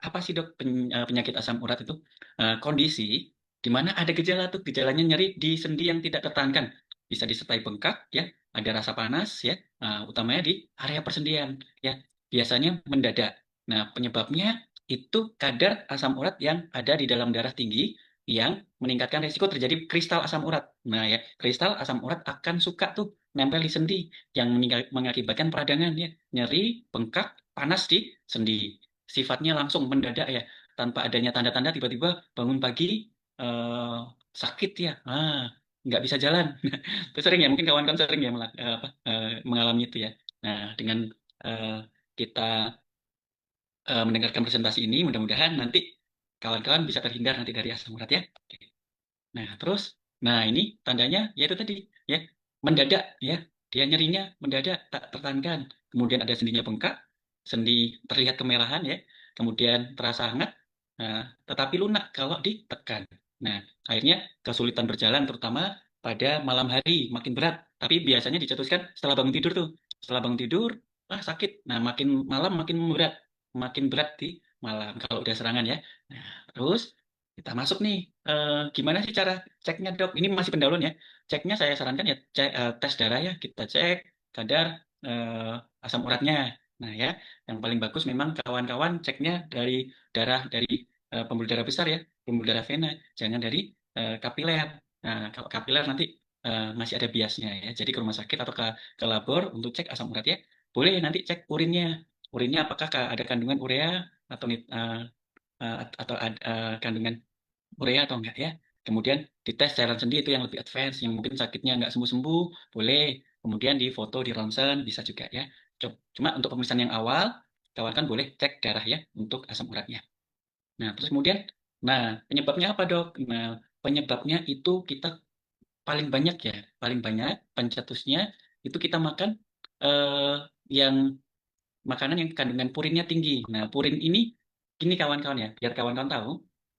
apa sih dok penyakit asam urat itu? Kondisi di mana ada gejala tuh, gejalanya nyeri di sendi yang tidak tertahankan. Bisa disertai bengkak, ya, ada rasa panas, ya, utamanya di area persendian, ya. Biasanya mendadak. Nah, penyebabnya itu kadar asam urat yang ada di dalam darah tinggi yang meningkatkan risiko terjadi kristal asam urat. Nah, ya, kristal asam urat akan suka tuh nempel di sendi yang mengakibatkan peradangan, ya, nyeri, bengkak, panas di sendi. Sifatnya langsung mendadak, ya, tanpa adanya tanda-tanda tiba-tiba bangun pagi eh, sakit, ya, nggak bisa jalan. Itu sering ya, mungkin kawan-kawan sering ya mengalami itu, ya. Nah, dengan eh, kita mendengarkan presentasi ini, mudah-mudahan nanti kawan-kawan bisa terhindar nanti dari asam urat, ya. Oke. Nah, terus, nah ini tandanya yaitu tadi, ya, mendadak, ya, dia nyerinya mendadak tak tertahankan, kemudian ada sendinya bengkak, sendi terlihat kemerahan, ya, kemudian terasa hangat, nah, tetapi lunak kalau ditekan. Nah, akhirnya kesulitan berjalan terutama pada malam hari makin berat, tapi biasanya dicetuskan setelah bangun tidur tuh, setelah bangun tidur, sakit, nah makin malam makin berat di malam kalau udah serangan, ya. Nah, terus kita masuk nih. Gimana sih cara ceknya dok? Ini masih pendahuluan, ya. Ceknya saya sarankan ya tes darah, ya. Kita cek kadar asam uratnya. Nah, ya, yang paling bagus memang kawan-kawan ceknya dari darah dari pembuluh darah besar, ya, pembuluh darah vena, jangan dari kapiler. Nah, kalau kapiler nanti masih ada biasnya, ya. Jadi ke rumah sakit atau ke labor untuk cek asam urat, ya. Boleh nanti cek urinnya. Urinnya apakah ada kandungan urea atau atau ada kandungan urea atau enggak, ya. Kemudian dites cairan sendi itu yang lebih advance, yang mungkin sakitnya enggak sembuh-sembuh, boleh. Kemudian di foto, di ronsen, bisa juga, ya. Cuma untuk pemeriksaan yang awal, kawan kan boleh cek darah, ya, untuk asam uratnya. Nah, terus kemudian, nah, penyebabnya apa, dok? Nah, penyebabnya itu kita paling banyak, ya, paling banyak pencetusnya itu kita makan eh, yang makanan yang kandungan purinnya tinggi. Nah, purin ini kawan-kawan, ya, biar kawan-kawan tahu.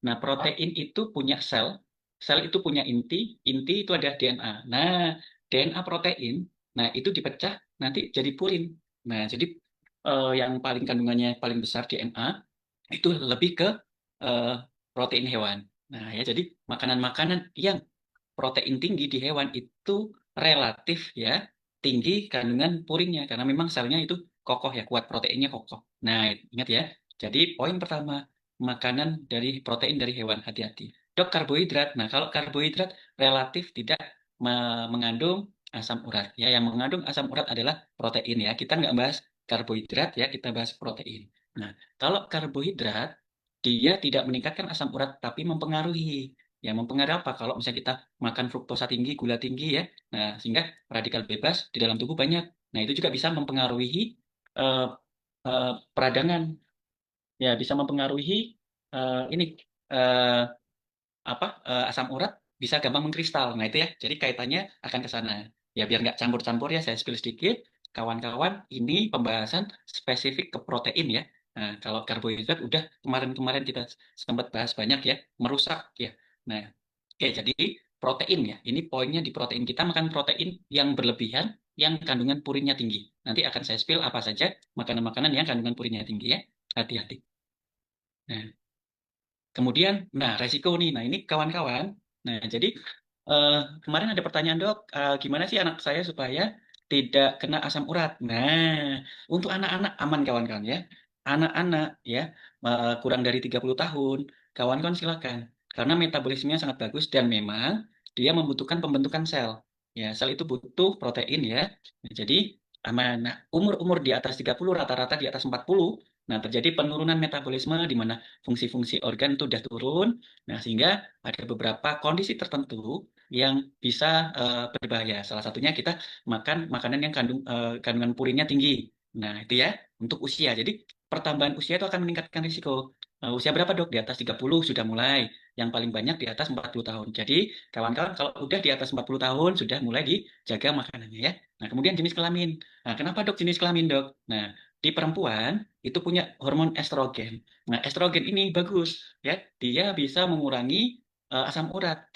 Nah, protein itu punya sel, sel itu punya inti, inti itu ada DNA. Nah, DNA protein, nah itu dipecah nanti jadi purin. Nah, jadi yang paling kandungannya paling besar DNA itu lebih ke eh, protein hewan. Nah, ya, jadi makanan-makanan yang protein tinggi di hewan itu relatif, ya, tinggi kandungan purinnya karena memang selnya itu kokoh, ya, kuat, proteinnya kokoh. Nah, ingat, ya. Jadi poin pertama, makanan dari protein dari hewan, hati-hati. Dok, karbohidrat. Nah, kalau karbohidrat relatif tidak mengandung asam urat, ya. Yang mengandung asam urat adalah protein, ya. Kita nggak bahas karbohidrat, ya, kita bahas protein. Nah, kalau karbohidrat dia tidak meningkatkan asam urat tapi mempengaruhi. Ya, mempengaruhi apa? Kalau misalnya kita makan fruktosa tinggi, gula tinggi, ya. Nah, sehingga radikal bebas di dalam tubuh banyak. Nah, itu juga bisa mempengaruhi eh, peradangan. Ya, bisa mempengaruhi ini eh, asam urat bisa gampang mengkristal. Nah, itu, ya. Jadi kaitannya akan ke sana. Ya, biar nggak campur-campur, ya, saya spill sedikit. Kawan-kawan, ini pembahasan spesifik ke protein, ya. Nah, kalau karbohidrat udah kemarin-kemarin kita sempat bahas banyak, ya, merusak, ya. Nah, oke, jadi protein, ya. Ini poinnya di protein. Kita makan protein yang berlebihan, yang kandungan purinnya tinggi. Nanti akan saya spill apa saja makanan-makanan yang kandungan purinnya tinggi, ya. Hati-hati. Nah, kemudian, nah, resiko nih. Nah, ini kawan-kawan. Nah, jadi eh, kemarin ada pertanyaan, dok, gimana sih anak saya supaya tidak kena asam urat? Nah, untuk anak-anak aman, kawan-kawan, ya. Anak-anak, ya, kurang dari 30 tahun, kawan-kawan silakan. Karena metabolismenya sangat bagus dan memang dia membutuhkan pembentukan sel. Ya, sel itu butuh protein, ya. Nah, jadi aman. Nah, umur-umur di atas 30, rata-rata di atas 40, nah, terjadi penurunan metabolisme di mana fungsi-fungsi organ itu udah turun. Nah, sehingga ada beberapa kondisi tertentu yang bisa berbahaya. Salah satunya kita makan makanan yang kandungan purinnya tinggi. Nah, itu, ya, untuk usia. Jadi, pertambahan usia itu akan meningkatkan risiko. Usia berapa, dok? Di atas 30 sudah mulai. Yang paling banyak di atas 40 tahun. Jadi, kawan-kawan kalau udah di atas 40 tahun sudah mulai dijaga makanannya, ya. Nah, kemudian jenis kelamin. Nah, kenapa, dok, jenis kelamin, dok? Nah, di perempuan itu punya hormon estrogen. Nah, estrogen ini bagus, ya. Dia bisa mengurangi asam urat.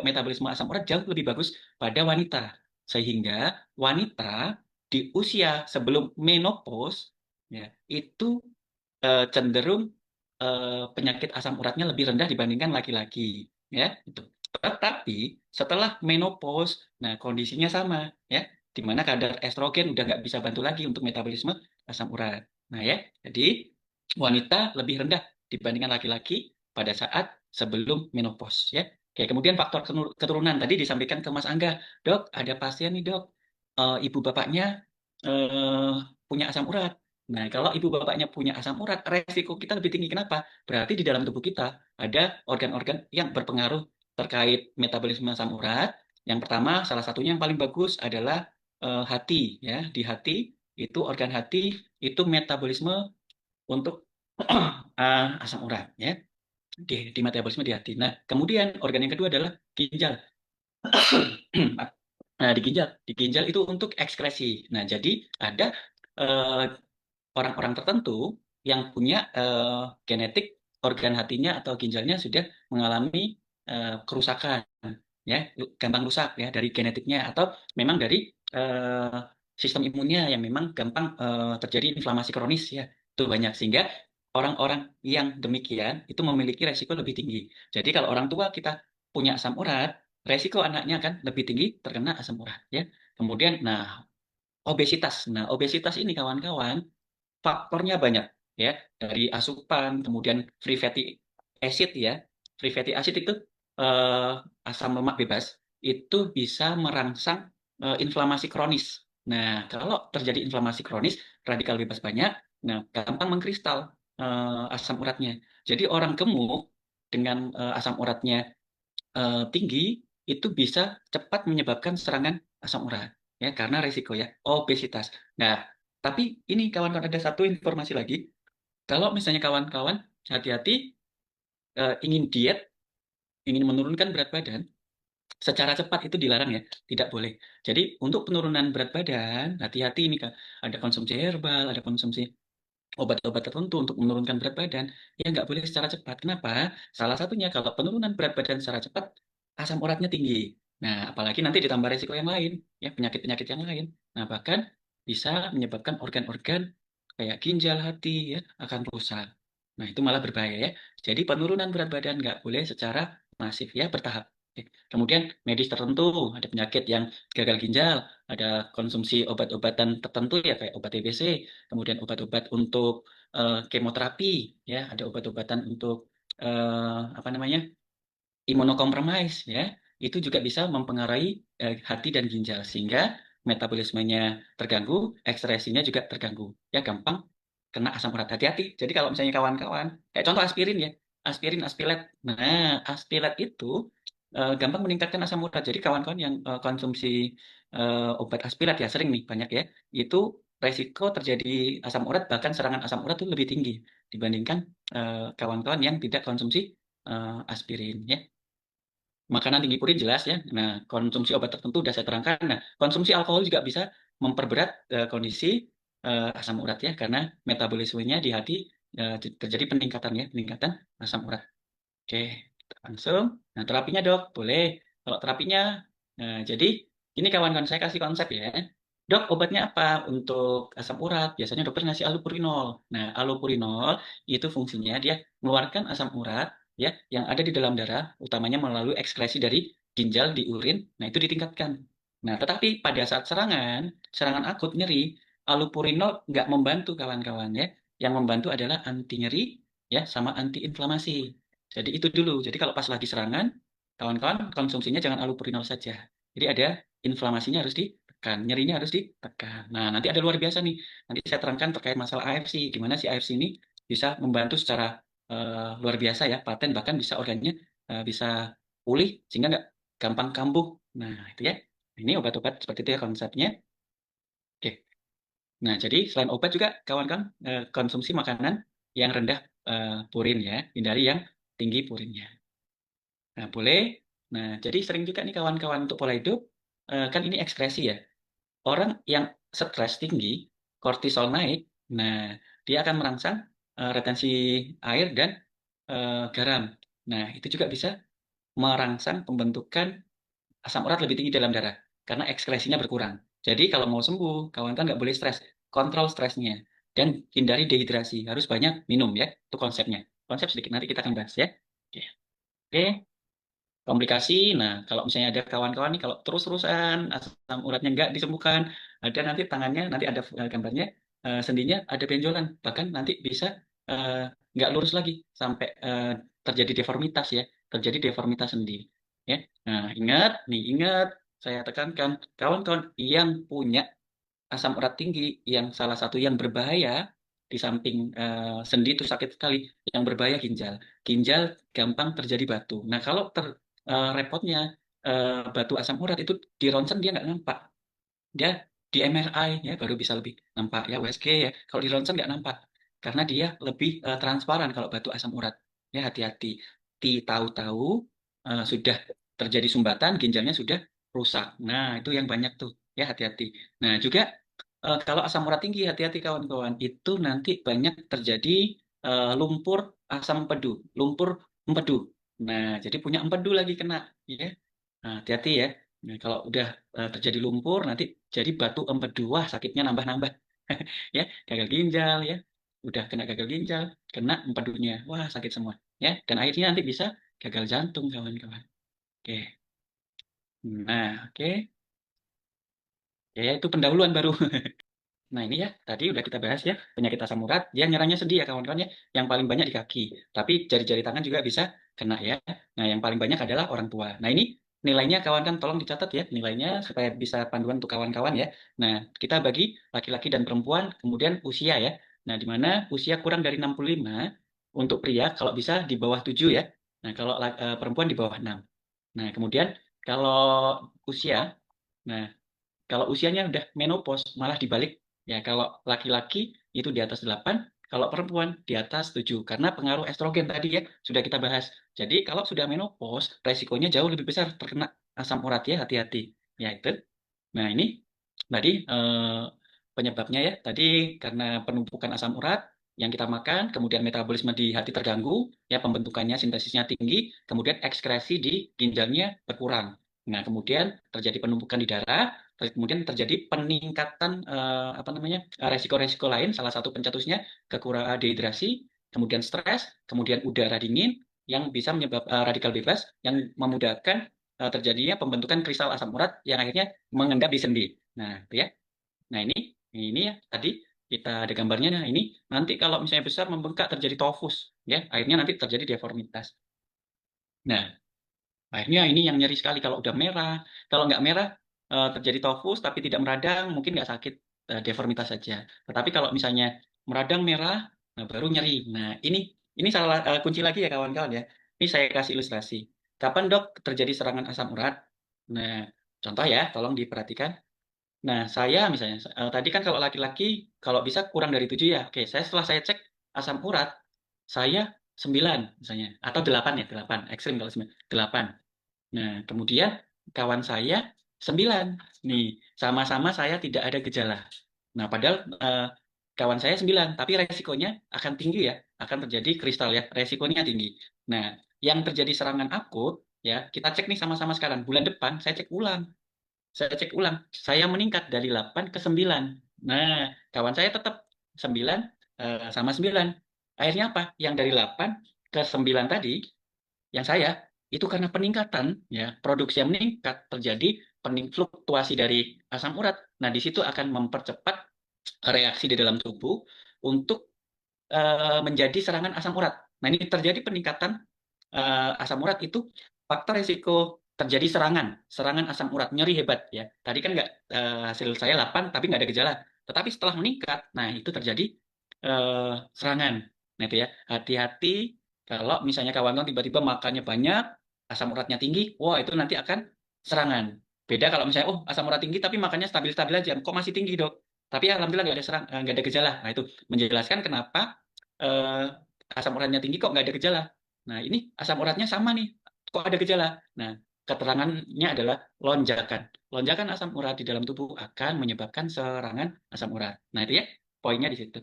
Metabolisme asam urat jauh lebih bagus pada wanita. Sehingga wanita di usia sebelum menopause, ya, itu cenderung penyakit asam uratnya lebih rendah dibandingkan laki-laki, ya. Itu. Tetapi setelah menopause, nah kondisinya sama, ya, di mana kadar estrogen udah nggak bisa bantu lagi untuk metabolisme asam urat. Nah ya, jadi wanita lebih rendah dibandingkan laki-laki pada saat sebelum menopause, ya. Oke, kemudian faktor keturunan tadi disampaikan ke Mas Angga, dok, ada pasien nih dok, ibu bapaknya eh, punya asam urat. Nah, kalau ibu bapaknya punya asam urat, resiko kita lebih tinggi. Kenapa? Berarti di dalam tubuh kita ada organ-organ yang berpengaruh terkait metabolisme asam urat. Yang pertama, salah satunya yang paling bagus adalah hati. Ya, di hati itu organ hati itu metabolisme untuk asam urat. Ya, di metabolisme di hati. Nah, kemudian organ yang kedua adalah ginjal. Nah, di ginjal itu untuk ekskresi. Nah, jadi ada eh, orang-orang tertentu yang punya genetik organ hatinya atau ginjalnya sudah mengalami kerusakan, ya, gampang rusak ya dari genetiknya atau memang dari eh, sistem imunnya yang memang gampang terjadi inflamasi kronis ya. Itu banyak sehingga orang-orang yang demikian itu memiliki resiko lebih tinggi. Jadi kalau orang tua kita punya asam urat, resiko anaknya kan lebih tinggi terkena asam urat ya. Kemudian nah obesitas. Nah, obesitas ini kawan-kawan faktornya banyak ya, dari asupan, kemudian free fatty acid ya. Free fatty acid itu eh, asam lemak bebas itu bisa merangsang inflamasi kronis. Nah, kalau terjadi inflamasi kronis, radikal bebas banyak, nah gampang mengkristal asam uratnya. Jadi orang gemuk dengan asam uratnya tinggi itu bisa cepat menyebabkan serangan asam urat ya karena risiko ya obesitas. Nah, tapi ini kawan-kawan ada satu informasi lagi. Kalau misalnya kawan-kawan hati-hati ingin diet, ingin menurunkan berat badan, secara cepat itu dilarang ya, tidak boleh. Jadi untuk penurunan berat badan, hati-hati ini Kak. Ada konsumsi herbal, ada konsumsi obat-obat tertentu untuk menurunkan berat badan, ya nggak boleh secara cepat. Kenapa? Salah satunya kalau penurunan berat badan secara cepat, asam uratnya tinggi. Nah, apalagi nanti ditambah resiko yang lain, ya penyakit-penyakit yang lain. Nah, bahkan bisa menyebabkan organ-organ kayak ginjal, hati, ya akan rusak. Nah, itu malah berbahaya ya. Jadi penurunan berat badan nggak boleh secara masif ya, bertahap. Oke. Kemudian medis tertentu, ada penyakit yang gagal ginjal, ada konsumsi obat-obatan tertentu ya kayak obat TBC, kemudian obat-obat untuk kemoterapi, ya, ada obat-obatan untuk apa namanya imunokompromis, ya, itu juga bisa mempengaruhi hati dan ginjal sehingga metabolismenya terganggu, ekspresinya juga terganggu, ya, gampang kena asam urat. Hati-hati. Jadi kalau misalnya kawan-kawan, kayak contoh aspirin ya, aspirin, aspilet. Nah, aspilet itu gampang meningkatkan asam urat. Jadi kawan-kawan yang konsumsi obat aspirat ya sering nih banyak ya, itu resiko terjadi asam urat bahkan serangan asam urat itu lebih tinggi dibandingkan kawan-kawan yang tidak konsumsi aspirin ya. Makanan tinggi purin jelas ya. Nah, konsumsi obat tertentu sudah saya terangkan. Nah, konsumsi alkohol juga bisa memperberat kondisi asam urat ya karena metabolismenya di hati terjadi peningkatan ya, peningkatan asam urat. Oke, kita langsung. Nah, terapinya dok, boleh. Kalau terapinya, jadi ini kawan-kawan saya kasih konsep ya. Dok, obatnya apa untuk asam urat? Biasanya dokter ngasih allopurinol. Nah, allopurinol itu fungsinya dia mengeluarkan asam urat ya yang ada di dalam darah, utamanya melalui ekskresi dari ginjal di urin. Nah, itu ditingkatkan. Nah, tetapi pada saat serangan, serangan akut nyeri, allopurinol nggak membantu kawan-kawan ya. Yang membantu adalah anti nyeri ya sama anti inflamasi. Jadi itu dulu. Jadi kalau pas lagi serangan, kawan-kawan konsumsinya jangan allopurinol saja. Jadi ada inflamasinya harus ditekan, nyerinya harus ditekan. Nah, nanti ada luar biasa nih. Nanti saya terangkan terkait masalah AFC. Gimana sih AFC ini bisa membantu secara luar biasa ya, paten bahkan bisa organnya bisa pulih sehingga nggak gampang kambuh. Nah, itu ya. Ini obat-obat seperti itu ya konsepnya. Oke. Nah, jadi selain obat juga kawan-kawan konsumsi makanan yang rendah purin ya, hindari yang tinggi purinnya. Nah, boleh. Nah, jadi sering juga nih kawan-kawan untuk pola hidup, kan ini ekspresi ya. Orang yang stres tinggi, kortisol naik, nah dia akan merangsang retensi air dan garam. Nah, itu juga bisa merangsang pembentukan asam urat lebih tinggi dalam darah karena ekskresinya berkurang. Jadi kalau mau sembuh, kawan-kawan nggak boleh stres, kontrol stresnya dan hindari dehidrasi. Harus banyak minum ya, itu konsepnya. konsep sedikit, nanti kita akan bahas ya. Oke, oke. Komplikasi. Nah, kalau misalnya ada kawan-kawan nih, kalau terus-terusan asam uratnya nggak disembuhkan, ada nanti tangannya, nanti ada gambarnya, sendinya ada benjolan, bahkan nanti bisa eh, nggak lurus lagi sampai terjadi deformitas ya, terjadi deformitas sendi. Ya, nah ingat, nih ingat, saya tekankan, kawan-kawan yang punya asam urat tinggi, yang salah satu yang berbahaya di samping sendi itu sakit sekali, yang berbahaya ginjal. Ginjal gampang terjadi batu. Nah, kalau repotnya batu asam urat itu di ronsen dia nggak nampak, dia di MRI ya baru bisa lebih nampak ya, USG ya. Kalau di ronsen nggak nampak karena dia lebih transparan kalau batu asam urat. Ya hati-hati. Tahu-tahu sudah terjadi sumbatan, ginjalnya sudah rusak. Nah, itu yang banyak tuh. Ya hati-hati. Nah, juga kalau asam urat tinggi, hati-hati kawan-kawan. Itu nanti banyak terjadi lumpur asam empedu, lumpur empedu. Nah, jadi punya empedu lagi kena, ya. Nah, hati-hati ya. Nah, kalau udah terjadi lumpur, nanti jadi batu empedu. Wah, sakitnya nambah-nambah. Ya, gagal ginjal ya. Udah kena gagal ginjal, kena empedunya. Wah, sakit semua. Ya, dan akhirnya nanti bisa gagal jantung kawan-kawan. Oke. Nah, oke. Ya, itu pendahuluan baru. Nah, ini ya, tadi udah kita bahas ya, penyakit asam urat, dia nyerangnya sendi ya kawan-kawan ya, yang paling banyak di kaki. Tapi jari-jari tangan juga bisa kena ya. Nah, yang paling banyak adalah orang tua. Nah, ini nilainya kawan-kawan tolong dicatat ya, nilainya supaya bisa panduan untuk kawan-kawan ya. Nah, kita bagi laki-laki dan perempuan, kemudian usia ya. Nah, di mana usia kurang dari 65 untuk pria, kalau bisa di bawah 7 ya. Nah, kalau perempuan di bawah 6. Nah, kemudian kalau usia, nah kalau usianya udah menopause, malah dibalik. Ya, kalau laki-laki itu di atas 8, kalau perempuan di atas 7. Karena pengaruh estrogen tadi ya, sudah kita bahas. Jadi, kalau sudah menopause, resikonya jauh lebih besar terkena asam urat ya, hati-hati. Ya, itu. Nah, ini tadi penyebabnya ya. Tadi karena penumpukan asam urat yang kita makan, kemudian metabolisme di hati terganggu, ya pembentukannya, sintesisnya tinggi, kemudian ekskresi di ginjalnya berkurang. Nah, kemudian terjadi penumpukan di darah, kemudian terjadi peningkatan apa namanya resiko-resiko lain. Salah satu pencetusnya kekurangan dehidrasi, kemudian stres, kemudian udara dingin yang bisa menyebabkan radikal bebas yang memudahkan terjadinya pembentukan kristal asam urat yang akhirnya mengendap di sendi. Nah, itu ya. Nah, ini ya tadi kita ada gambarnya. Nah, ini nanti kalau misalnya besar membengkak terjadi tofus, ya. Akhirnya nanti terjadi deformitas. Nah, akhirnya ini yang nyeri sekali kalau udah merah. Kalau nggak merah terjadi tofus tapi tidak meradang, mungkin nggak sakit, deformitas saja. Tetapi kalau misalnya meradang merah, nah baru nyeri. Nah, ini salah kunci lagi ya kawan-kawan ya. Ini saya kasih ilustrasi. Kapan dok terjadi serangan asam urat? Nah, contoh ya, tolong diperhatikan. Nah, saya misalnya, tadi kan kalau laki-laki, kalau bisa kurang dari 7 ya. Oke, setelah saya cek asam urat, saya 9 misalnya. Atau 8 ya, 8. Ekstrim kalau 9. 8. Nah, kemudian kawan saya 9. Nih, sama-sama saya tidak ada gejala. Nah, padahal kawan saya 9, tapi resikonya akan tinggi ya, akan terjadi kristal ya, resikonya tinggi. Nah, yang terjadi serangan akut ya, kita cek nih sama-sama sekarang. Bulan depan saya cek ulang. Saya meningkat dari 8 ke 9. Nah, kawan saya tetap 9 sama 9. Akhirnya apa? Yang dari 8 ke 9 tadi yang saya itu karena peningkatan ya produksi yang meningkat terjadi fluktuasi dari asam urat. Nah, di situ akan mempercepat reaksi di dalam tubuh untuk menjadi serangan asam urat. Nah, ini terjadi peningkatan asam urat itu faktor risiko terjadi serangan asam urat, nyeri hebat ya. Tadi kan nggak hasil saya 8 tapi nggak ada gejala. Tetapi setelah meningkat, nah itu terjadi serangan. Nah itu ya, hati-hati kalau misalnya kawan-kawan tiba-tiba makannya banyak, asam uratnya tinggi, wah itu nanti akan serangan. Beda kalau misalnya, oh asam urat tinggi tapi makannya stabil-stabil aja, kok masih tinggi dok? Tapi alhamdulillah nggak ada gejala. Nah itu menjelaskan kenapa eh, asam uratnya tinggi kok nggak ada gejala. Nah, ini asam uratnya sama nih, kok ada gejala. Nah, keterangannya adalah lonjakan. Lonjakan asam urat di dalam tubuh akan menyebabkan serangan asam urat. Nah, itu ya, poinnya di situ.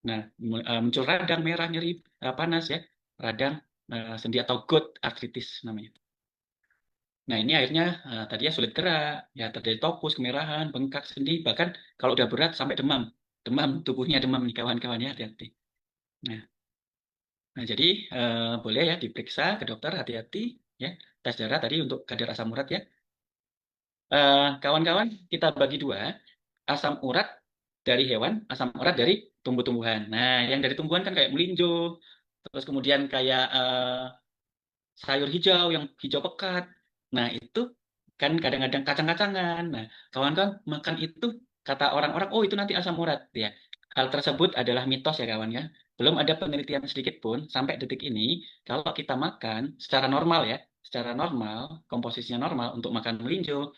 Nah, muncul radang merah, nyeri, panas ya, radang sendi atau gout artritis namanya. Nah, ini akhirnya tadi ya sulit gerak, ya terjadi topus, kemerahan, bengkak sendi, bahkan kalau udah berat sampai demam. Demam, tubuhnya demam nih kawan-kawan ya, hati-hati. Nah, Nah, jadi boleh ya diperiksa ke dokter, hati-hati ya. Tes darah tadi untuk kadar asam urat ya. Kawan-kawan, kita bagi dua, asam urat dari hewan, asam urat dari tumbuh-tumbuhan. Nah, yang dari tumbuhan kan kayak melinjo, terus kemudian kayak sayur hijau yang hijau pekat. Nah, itu kan kadang-kadang kacang-kacangan. Nah, kawan-kawan makan itu kata orang-orang, oh itu nanti asam urat ya. Hal tersebut adalah mitos ya kawan ya. Belum ada penelitian sedikit pun sampai detik ini kalau kita makan secara normal ya, secara normal, komposisinya normal untuk makan melinjo,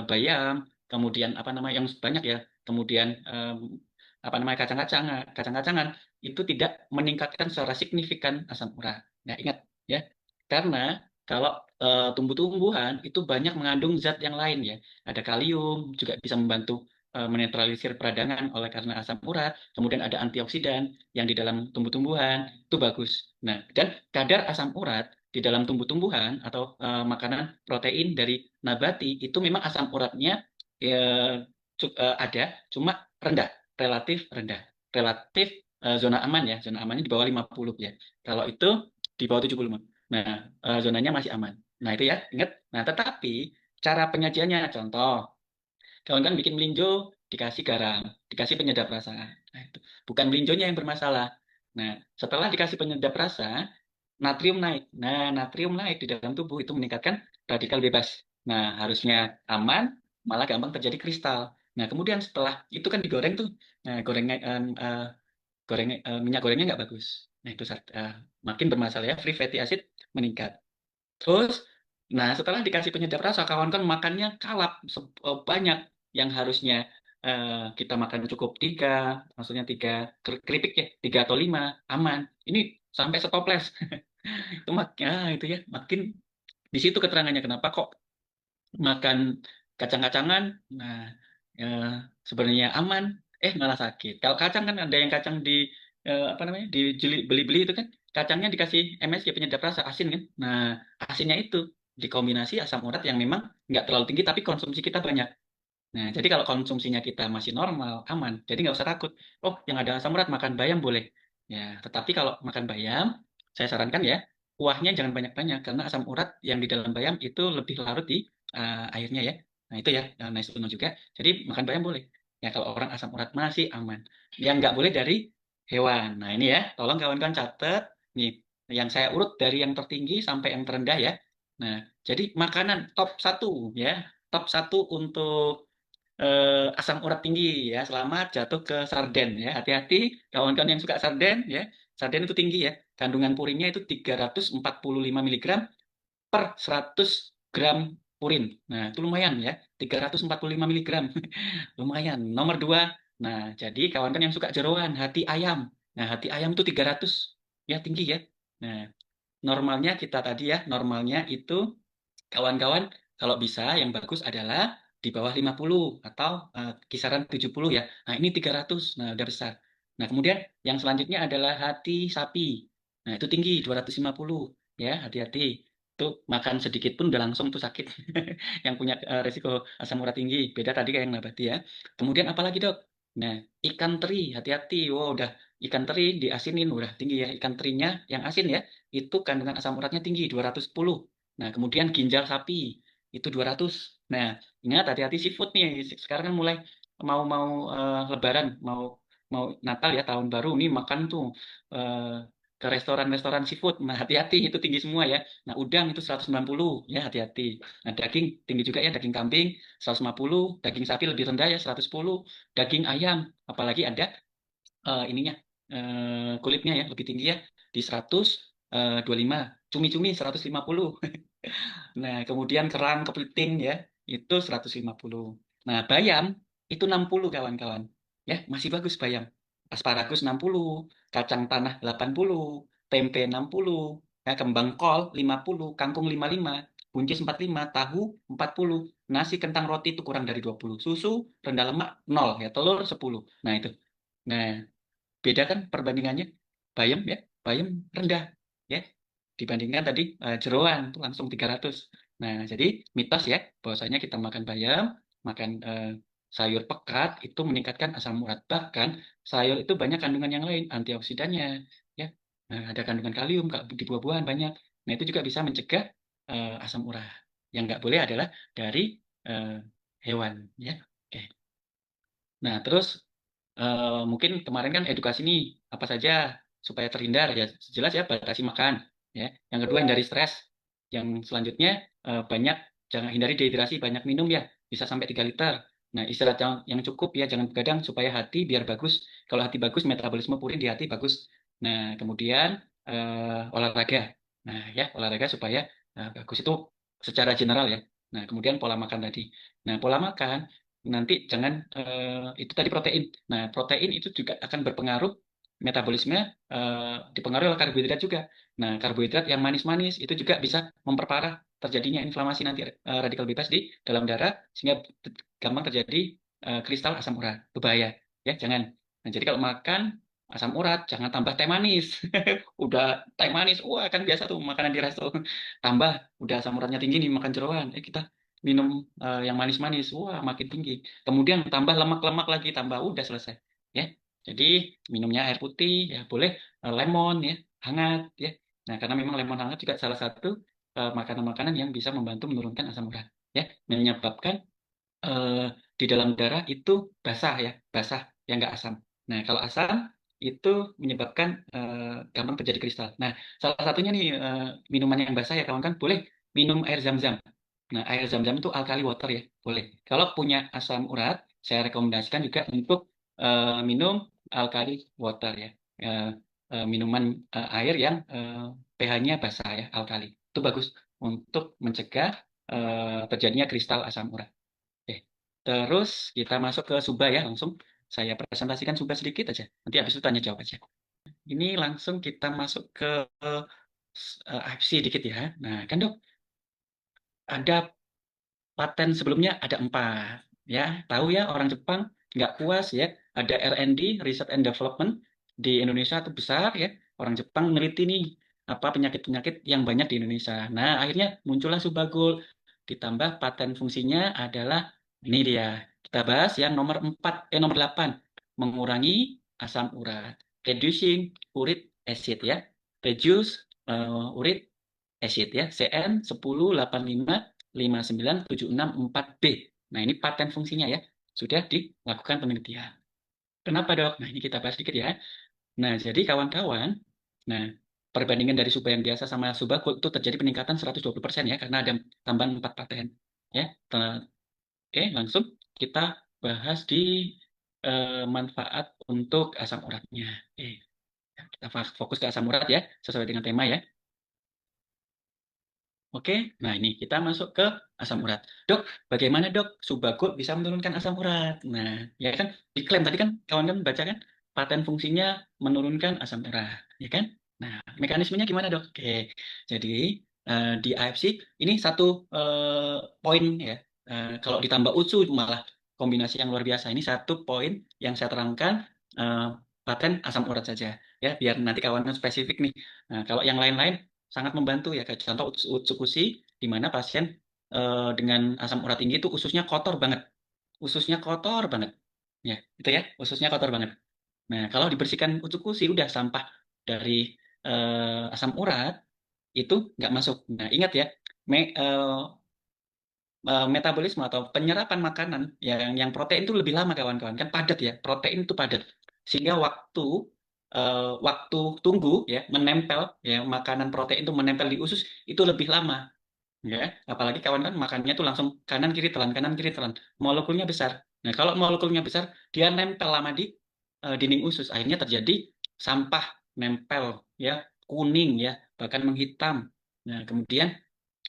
bayam, kemudian apa namanya yang banyak ya, kemudian apa namanya kacang-kacangan itu tidak meningkatkan secara signifikan asam urat. Nah, ingat ya. Karena kalau tumbuh-tumbuhan itu banyak mengandung zat yang lain ya. Ada kalium, juga bisa membantu menetralisir peradangan oleh karena asam urat. Kemudian ada antioksidan yang di dalam tumbuh-tumbuhan, itu bagus. Nah, dan kadar asam urat di dalam tumbuh-tumbuhan atau makanan protein dari nabati itu memang asam uratnya ada, cuma rendah, relatif rendah. Relatif zona aman ya, zona amannya di bawah 50 ya. Kalau itu di bawah 75. Nah, zonanya masih aman. Nah, itu ya, ingat. Nah, tetapi cara penyajiannya, contoh, kawan kan bikin melinjo, dikasih garam, dikasih penyedap rasa. Nah, itu. Bukan melinjonya yang bermasalah. Nah, setelah dikasih penyedap rasa, natrium naik. Nah, natrium naik di dalam tubuh itu meningkatkan radikal bebas. Nah, harusnya aman, malah gampang terjadi kristal. Nah, kemudian setelah itu kan digoreng tuh. Nah, minyak gorengnya nggak bagus. Nah, itu makin bermasalah ya, free fatty acid meningkat. Terus, nah setelah dikasih penyedap rasa, kawan kan makannya kalap banyak yang harusnya kita makan cukup tiga, maksudnya tiga keripik ya, tiga atau lima aman. Ini sampai setoples. Itu itu ya, makin di situ keterangannya kenapa kok makan kacang-kacangan, nah eh, sebenarnya aman, malah sakit. Kalau kacang kan ada yang kacang di apa namanya beli-beli itu kan kacangnya dikasih MSG penyedap rasa asin kan. Nah asinnya itu dikombinasi asam urat yang memang nggak terlalu tinggi tapi konsumsi kita banyak. Nah jadi kalau konsumsinya kita masih normal, aman, jadi nggak usah takut. Oh yang ada asam urat makan bayam boleh. Ya tetapi kalau makan bayam, saya sarankan ya kuahnya jangan banyak-banyak karena asam urat yang di dalam bayam itu lebih larut di airnya ya. Nah itu ya, nice to know juga. Jadi makan bayam boleh. Ya kalau orang asam urat masih aman. Yang nggak boleh dari hewan. Nah ini ya, tolong kawan-kawan catat. Nih, yang saya urut dari yang tertinggi sampai yang terendah ya. Nah, jadi makanan top satu ya. Top satu untuk asam urat tinggi ya. Selamat jatuh ke sarden ya. Hati-hati kawan-kawan yang suka sarden ya. Sarden itu tinggi ya. Kandungan purinnya itu 345 miligram per 100 gram purin. Nah, itu lumayan ya, 345 miligram. Lumayan. Nomor dua, nah jadi kawan-kawan yang suka jeroan, hati ayam. Nah, hati ayam itu 300, ya tinggi ya. Nah, normalnya kita tadi ya, normalnya itu kawan-kawan kalau bisa yang bagus adalah di bawah 50 atau kisaran 70 ya. Nah, ini 300. Nah, udah besar. Nah, kemudian yang selanjutnya adalah hati sapi. Nah, itu tinggi 250 ya, hati-hati. Itu makan sedikit pun udah langsung tuh sakit. Yang punya resiko asam urat tinggi. Beda tadi kayak yang nabati ya. Kemudian apalagi, Dok? Nah, ikan teri, hati-hati. Wow, udah ikan teri diasinin udah tinggi ya. Ikan terinya yang asin ya, itu kandungan asam uratnya tinggi 210. Nah, kemudian ginjal sapi itu 200. Nah, ingat hati-hati seafood nih. Sekarang kan mulai mau mau Lebaran, mau mau Natal ya tahun baru nih makan tuh eh, ke restoran-restoran seafood. Nah, hati-hati itu tinggi semua ya. Nah, udang itu 190 ya hati-hati. Nah, daging tinggi juga ya daging kambing 150, daging sapi lebih rendah ya 110, daging ayam apalagi ada ininya kulitnya ya lebih tinggi ya di 125, cumi-cumi 150. Nah, kemudian kerang kepiting ya, itu 150. Nah, bayam itu 60 kawan-kawan. Ya, masih bagus bayam. Asparagus 60, kacang tanah 80, tempe 60, ya, kembang kol 50, kangkung 55, buncis 45, tahu 40, nasi kentang roti itu kurang dari 20, susu rendah lemak 0 ya, telur 10. Nah, itu. Nah, beda kan perbandingannya? Bayam ya, bayam rendah ya dibandingkan tadi jeroan tuh langsung 300. Nah, jadi mitos ya bahwasanya kita makan bayam, makan sayur pekat itu meningkatkan asam urat. Bahkan sayur itu banyak kandungan yang lain, antioksidannya ya. Nah, ada kandungan kalium di buah-buahan banyak. Nah, itu juga bisa mencegah asam urat. Yang nggak boleh adalah dari eh, hewan, ya. Oke. Nah, terus mungkin kemarin kan edukasi nih apa saja supaya terhindar ya. Jelas ya batasi makan, ya. Yang kedua hindari stres. Yang selanjutnya banyak jangan hindari dehidrasi, banyak minum ya, bisa sampai 3 liter. Nah, istirahat yang cukup ya, jangan begadang supaya hati biar bagus. Kalau hati bagus, metabolisme purin di hati bagus. Nah, kemudian olahraga. Nah, ya olahraga supaya bagus itu secara general ya. Nah, kemudian pola makan tadi. Nah, pola makan nanti jangan itu tadi protein. Nah, protein itu juga akan berpengaruh metabolisme dipengaruhi oleh karbohidrat juga. Nah, karbohidrat yang manis-manis itu juga bisa memperparah terjadinya inflamasi nanti radikal bebas di dalam darah sehingga gampang terjadi kristal asam urat. Berbahaya, ya jangan. Nah, jadi kalau makan asam urat jangan tambah teh manis. Udah teh manis, wah kan biasa tuh makanan di resto. Tambah udah asam uratnya tinggi nih makan jeroan. Kita minum yang manis-manis, wah makin tinggi. Kemudian tambah lemak-lemak lagi, tambah udah selesai. Ya, jadi minumnya air putih, ya boleh lemon ya, hangat ya. Nah, karena memang lemon hangat juga salah satu makanan-makanan yang bisa membantu menurunkan asam urat, ya, menyebabkan eh, di dalam darah itu basah ya, basah yang nggak asam. Nah, kalau asam itu menyebabkan gampang terjadi kristal. Nah, salah satunya nih minuman yang basah ya kawan-kawan boleh minum air zam-zam. Nah, air zam-zam itu alkali water ya, boleh. Kalau punya asam urat, saya rekomendasikan juga untuk minum alkali water ya. Eh, Minuman air yang pH-nya basah ya, alkali. Itu bagus untuk mencegah terjadinya kristal asam urat. Oke. Terus kita masuk ke Suba ya, langsung saya presentasikan Suba sedikit aja. Nanti habis itu tanya jawab aja. Ini langsung kita masuk ke AFC dikit ya. Nah, kan dok, ada paten sebelumnya ada 4. Ya, tahu ya orang Jepang nggak puas ya. Ada R&D, Research and Development di Indonesia itu besar ya. Orang Jepang meneliti nih apa penyakit-penyakit yang banyak di Indonesia. Nah, akhirnya muncullah Subagul. Ditambah paten fungsinya adalah ini dia. Kita bahas yang nomor 8. Mengurangi asam urat. Reducing uric acid ya. Reduce uric acid ya. CN 10855976 4B. Nah, ini paten fungsinya ya. Sudah dilakukan penelitian. Kenapa, Dok? Nah, ini kita bahas sedikit ya. Nah, jadi kawan-kawan, nah, perbandingan dari Suba yang biasa sama Suba Gold itu terjadi peningkatan 120% ya, karena ada tambahan 4 paten. Ya, oke, langsung kita bahas di manfaat untuk asam uratnya. Oke, kita fokus ke asam urat ya, sesuai dengan tema ya. Oke, nah ini kita masuk ke asam urat. Dok, bagaimana dok Subagul bisa menurunkan asam urat? Nah, ya kan diklaim tadi kan kawan-kawan baca kan paten fungsinya menurunkan asam urat, ya kan? Nah, mekanismenya gimana dok? Oke, jadi di AFC ini satu poin ya. Kalau ditambah USU malah kombinasi yang luar biasa. Ini satu poin yang saya terangkan eh, paten asam urat saja ya, biar nanti kawan-kawan spesifik nih. Nah, kalau yang lain-lain sangat membantu ya. Kayak contoh utsukushi di mana pasien dengan asam urat tinggi itu ususnya kotor banget. Ususnya kotor banget. Ya, itu ya, ususnya kotor banget. Nah, kalau dibersihkan utsukushi udah sampah dari asam urat itu nggak masuk. Nah, ingat ya, metabolisme atau penyerapan makanan yang protein itu lebih lama kawan-kawan kan padat ya protein itu padat sehingga waktu tunggu ya menempel ya makanan protein itu menempel di usus itu lebih lama ya apalagi kawan kan makannya tuh langsung kanan kiri telan molekulnya besar. Nah kalau molekulnya besar dia nempel lama di dinding usus akhirnya terjadi sampah nempel ya kuning ya bahkan menghitam. Nah kemudian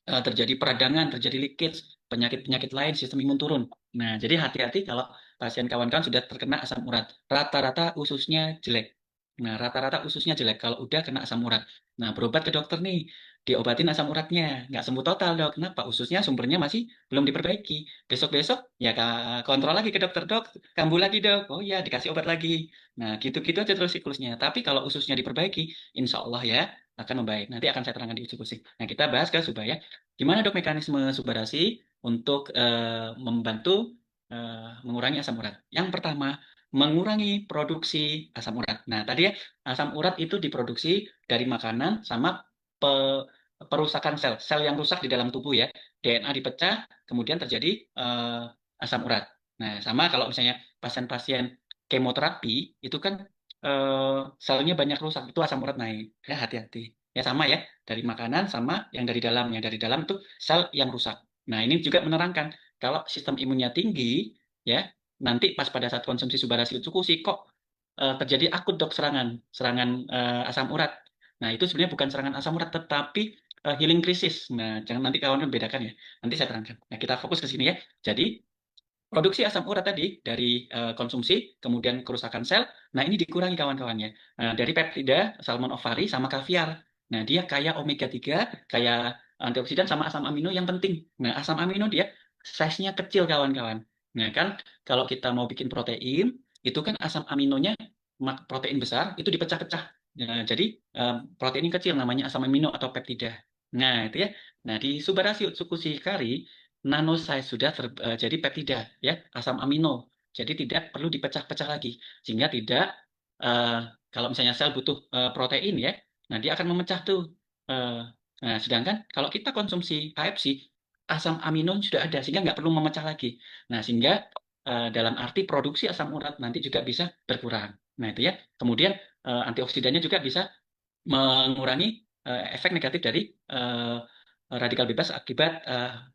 terjadi peradangan, terjadi leakage, penyakit-penyakit lain, sistem imun turun. Nah, jadi hati-hati kalau pasien kawan-kawan sudah terkena asam urat. Rata-rata ususnya jelek. Nah, rata-rata ususnya jelek kalau udah kena asam urat. Nah, berobat ke dokter nih, diobatin asam uratnya. Nggak sembuh total, dok. Kenapa? Ususnya sumbernya masih belum diperbaiki. Besok-besok, ya kontrol lagi ke dokter, dok. Kambuh lagi, dok. Oh ya, dikasih obat lagi. Nah, gitu-gitu aja terus siklusnya. Tapi kalau ususnya diperbaiki, insya Allah ya, akan membaik. Nanti akan saya terangkan di diskusi. Nah, kita bahas ke supaya gimana dok mekanisme subarasi untuk membantu mengurangi asam urat? Yang pertama, mengurangi produksi asam urat. Nah, tadi ya, asam urat itu diproduksi dari makanan sama perusakan sel, sel yang rusak di dalam tubuh ya. DNA dipecah, kemudian terjadi asam urat. Nah, sama kalau misalnya pasien-pasien kemoterapi itu kan selnya banyak rusak, itu asam urat naik. Ya, hati-hati. Ya sama ya, dari makanan sama yang dari dalam. Yang dari dalam itu sel yang rusak. Nah, ini juga menerangkan kalau sistem imunnya tinggi, ya nanti pas pada saat konsumsi Subarasil Tsukushi kok terjadi akut dok serangan asam urat. Nah, itu sebenarnya bukan serangan asam urat, tetapi healing krisis. Nah, jangan nanti kawan bedakan ya. Nanti saya terangkan. Nah, kita fokus ke sini ya. Jadi, produksi asam urat tadi dari konsumsi, kemudian kerusakan sel, nah ini dikurangi kawan-kawannya. Dari peptida, salmon ovari, sama kaviar. Nah, dia kaya omega 3, kaya antioksidan, sama asam amino yang penting. Nah, asam amino dia size-nya kecil kawan-kawan. Nah, kan kalau kita mau bikin protein, itu kan asam aminonya protein besar, itu dipecah-pecah. Nah, jadi protein kecil namanya asam amino atau peptida. Nah, itu ya. Nah, di Subarasil Tsukushi Kari, nano size sudah jadi peptida ya, asam amino. Jadi tidak perlu dipecah-pecah lagi sehingga tidak eh, kalau misalnya sel butuh protein ya, nah dia akan memecah tuh. Eh, nah, sedangkan kalau kita konsumsi KFC, asam amino sudah ada sehingga nggak perlu memecah lagi. Nah, sehingga dalam arti produksi asam urat nanti juga bisa berkurang. Nah, itu ya. Kemudian antioksidannya juga bisa mengurangi efek negatif dari radikal bebas akibat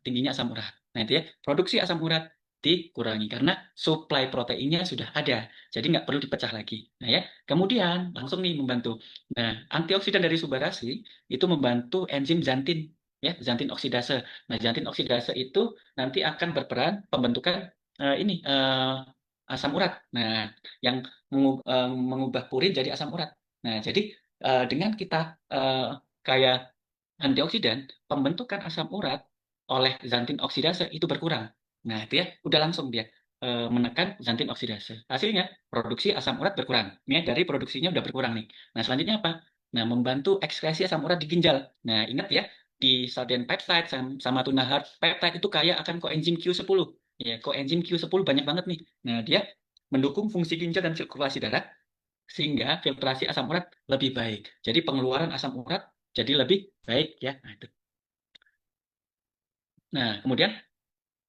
tingginya asam urat. Nah, itu ya, produksi asam urat dikurangi karena suplai proteinnya sudah ada, jadi nggak perlu dipecah lagi. Nah ya, kemudian langsung nih membantu. Nah, antioksidan dari Subarashi itu membantu enzim xantin, ya, xantin oksidase. Nah, xantin oksidase itu nanti akan berperan pembentukan ini asam urat. Nah, yang mengubah purin jadi asam urat. Nah, jadi dengan kita kayak antioksidan, pembentukan asam urat oleh xantin oksidase itu berkurang. Nah, itu ya, udah langsung dia menekan xantin oksidase. Hasilnya, produksi asam urat berkurang. Ini ya, dari produksinya udah berkurang nih. Nah, selanjutnya apa? Nah, membantu ekskresi asam urat di ginjal. Nah, ingat ya, di sodium peptide sama tuna hard peptide itu kaya akan koenzim Q10. Ya, koenzim Q10 banyak banget nih. Nah, dia mendukung fungsi ginjal dan sirkulasi darah sehingga filtrasi asam urat lebih baik. Jadi pengeluaran asam urat jadi lebih baik ya. Nah, itu. Nah, kemudian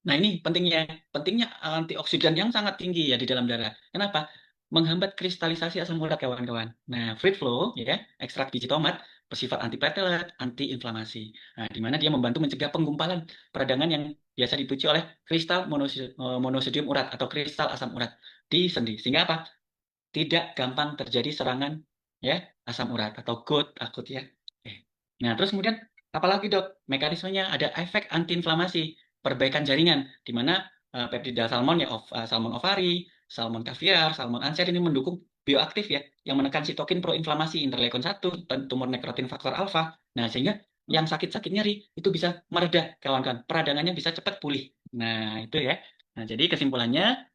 ini pentingnya pentingnya antioksidan yang sangat tinggi ya di dalam darah. Kenapa? Menghambat kristalisasi asam urat kawan-kawan. Nah, fruit flow ya, ekstrak biji tomat bersifat antiplatelet, antiinflamasi. Nah, di mana dia membantu mencegah penggumpalan peradangan yang biasa dipicu oleh kristal monosodium urat atau kristal asam urat di sendi. Sehingga apa? Tidak gampang terjadi serangan ya asam urat atau GOT akut ya. Oke. Nah, terus kemudian apalagi dok? Mekanismenya ada efek antiinflamasi, perbaikan jaringan, di mana peptida salmon ya, salmon ovari, salmon kaviar, salmon anser ini mendukung bioaktif ya, yang menekan sitokin proinflamasi interleukon 1, tumor nekrotin faktor alfa. Nah, sehingga yang sakit-sakit nyeri itu bisa mereda kawan-kawan, peradangannya bisa cepat pulih. Nah, itu ya. Nah, jadi kesimpulannya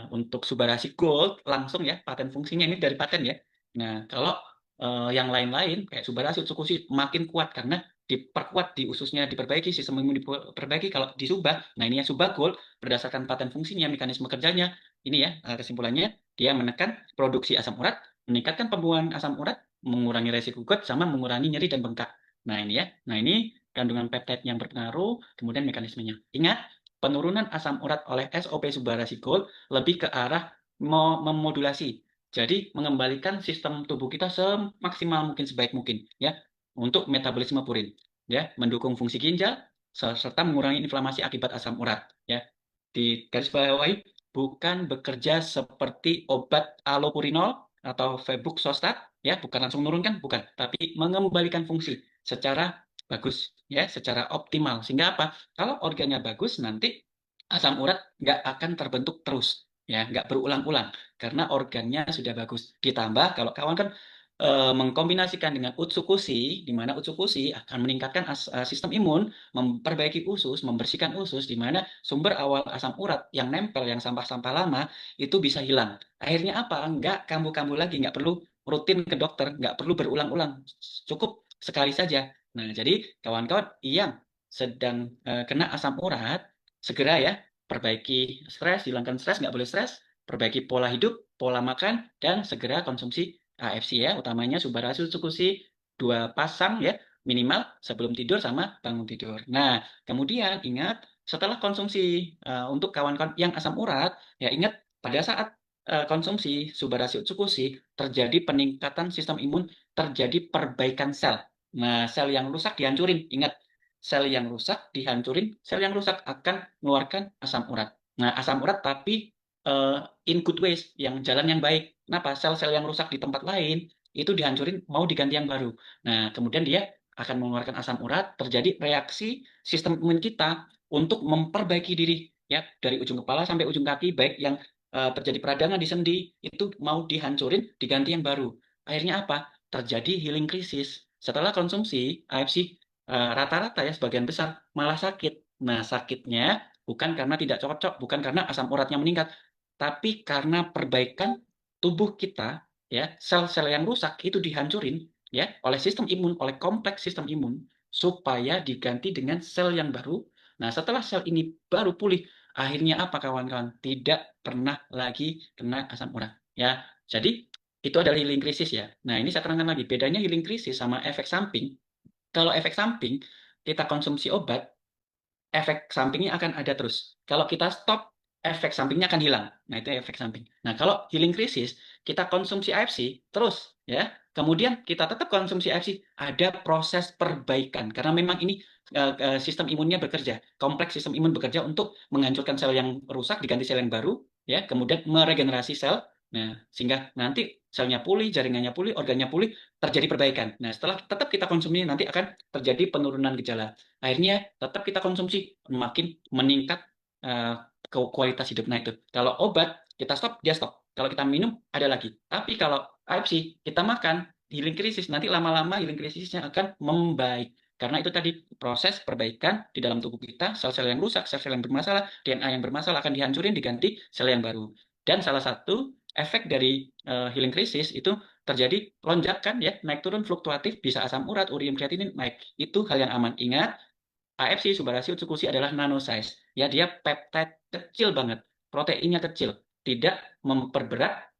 untuk Subarashi Gold langsung ya paten fungsinya ini dari paten ya. Nah, kalau yang lain-lain kayak Subarashi Utsukushi makin kuat karena diperkuat di ususnya diperbaiki, sistem imun diperbaiki. Kalau di Suba, nah ini ya Suba Gold berdasarkan paten fungsinya, mekanisme kerjanya, ini ya kesimpulannya dia menekan produksi asam urat, meningkatkan pembuangan asam urat, mengurangi resiko GOT sama mengurangi nyeri dan bengkak. Nah ini ya, nah ini kandungan peptide yang berpengaruh, kemudian mekanismenya. Ingat, penurunan asam urat oleh SOP Subarashi Gold lebih ke arah memodulasi. Jadi mengembalikan sistem tubuh kita semaksimal mungkin sebaik mungkin ya untuk metabolisme purin ya, mendukung fungsi ginjal serta mengurangi inflamasi akibat asam urat ya. Di garis bawahi bukan bekerja seperti obat allopurinol atau febuxostat ya, bukan langsung menurunkan, bukan, tapi mengembalikan fungsi secara bagus ya, secara optimal. Sehingga apa? Kalau organnya bagus nanti asam urat nggak akan terbentuk terus ya, nggak berulang-ulang karena organnya sudah bagus. Ditambah kalau kawan kan mengkombinasikan dengan utsukushi, di mana utsukushi akan meningkatkan sistem imun, memperbaiki usus, membersihkan usus, di mana sumber awal asam urat yang nempel, yang sampah-sampah lama itu bisa hilang. Akhirnya apa? Nggak kambuh-kambuh lagi, nggak perlu rutin ke dokter, nggak perlu berulang-ulang, cukup sekali saja. Nah, jadi kawan-kawan yang sedang kena asam urat segera ya perbaiki stres, hilangkan stres, nggak boleh stres, perbaiki pola hidup, pola makan, dan segera konsumsi AFC ya, utamanya Subarashi Utsukushi 2 pasang ya, minimal sebelum tidur sama bangun tidur. Nah, kemudian ingat setelah konsumsi untuk kawan-kawan yang asam urat, ya ingat pada saat konsumsi Subarashi Utsukushi terjadi peningkatan sistem imun, terjadi perbaikan sel. Nah, sel yang rusak dihancurin. Ingat, sel yang rusak dihancurin, sel yang rusak akan mengeluarkan asam urat. Nah, asam urat tapi in good ways, yang jalan yang baik. Kenapa? Sel-sel yang rusak di tempat lain itu dihancurin, mau diganti yang baru. Nah, kemudian dia akan mengeluarkan asam urat, terjadi reaksi sistem imun kita untuk memperbaiki diri, ya, dari ujung kepala sampai ujung kaki, baik yang terjadi peradangan di sendi, itu mau dihancurin, diganti yang baru. Akhirnya apa? Terjadi healing krisis. Setelah konsumsi AFC, rata-rata ya sebagian besar malah sakit. Nah, sakitnya bukan karena tidak cocok, bukan karena asam uratnya meningkat, tapi karena perbaikan tubuh kita, ya, sel-sel yang rusak itu dihancurin ya oleh sistem imun, oleh kompleks sistem imun supaya diganti dengan sel yang baru. Nah, setelah sel ini baru pulih, akhirnya apa kawan-kawan? Tidak pernah lagi kena asam urat ya. Jadi itu adalah healing krisis ya. Nah, ini saya terangkan lagi bedanya healing krisis sama efek samping. Kalau efek samping kita konsumsi obat, efek sampingnya akan ada terus. Kalau kita stop, efek sampingnya akan hilang. Nah, itu efek samping. Nah, kalau healing krisis, kita konsumsi AFC terus, ya. Kemudian kita tetap konsumsi AFC, ada proses perbaikan. Karena memang ini sistem imunnya bekerja, kompleks sistem imun bekerja untuk menghancurkan sel yang rusak, diganti sel yang baru, ya. Kemudian meregenerasi sel. Nah, sehingga nanti selnya pulih, jaringannya pulih, organnya pulih, terjadi perbaikan. Nah, setelah tetap kita konsumsi, nanti akan terjadi penurunan gejala. Akhirnya tetap kita konsumsi, makin meningkat kualitas hidup. Nah itu, kalau obat kita stop, dia stop. Kalau kita minum, ada lagi. Tapi kalau AFC, kita makan, healing krisis, nanti lama-lama healing krisisnya akan membaik. Karena itu tadi proses perbaikan di dalam tubuh kita, sel-sel yang rusak, sel-sel yang bermasalah, DNA yang bermasalah akan dihancurin, diganti sel yang baru. Dan salah satu efek dari healing krisis itu terjadi lonjakan ya, naik turun fluktuatif, bisa asam urat, urium kreatinin naik. Itu hal yang aman. Ingat, AFC Subarashi Utsukushi adalah nanosize. Ya, dia peptide kecil banget, proteinnya kecil, tidak memperberat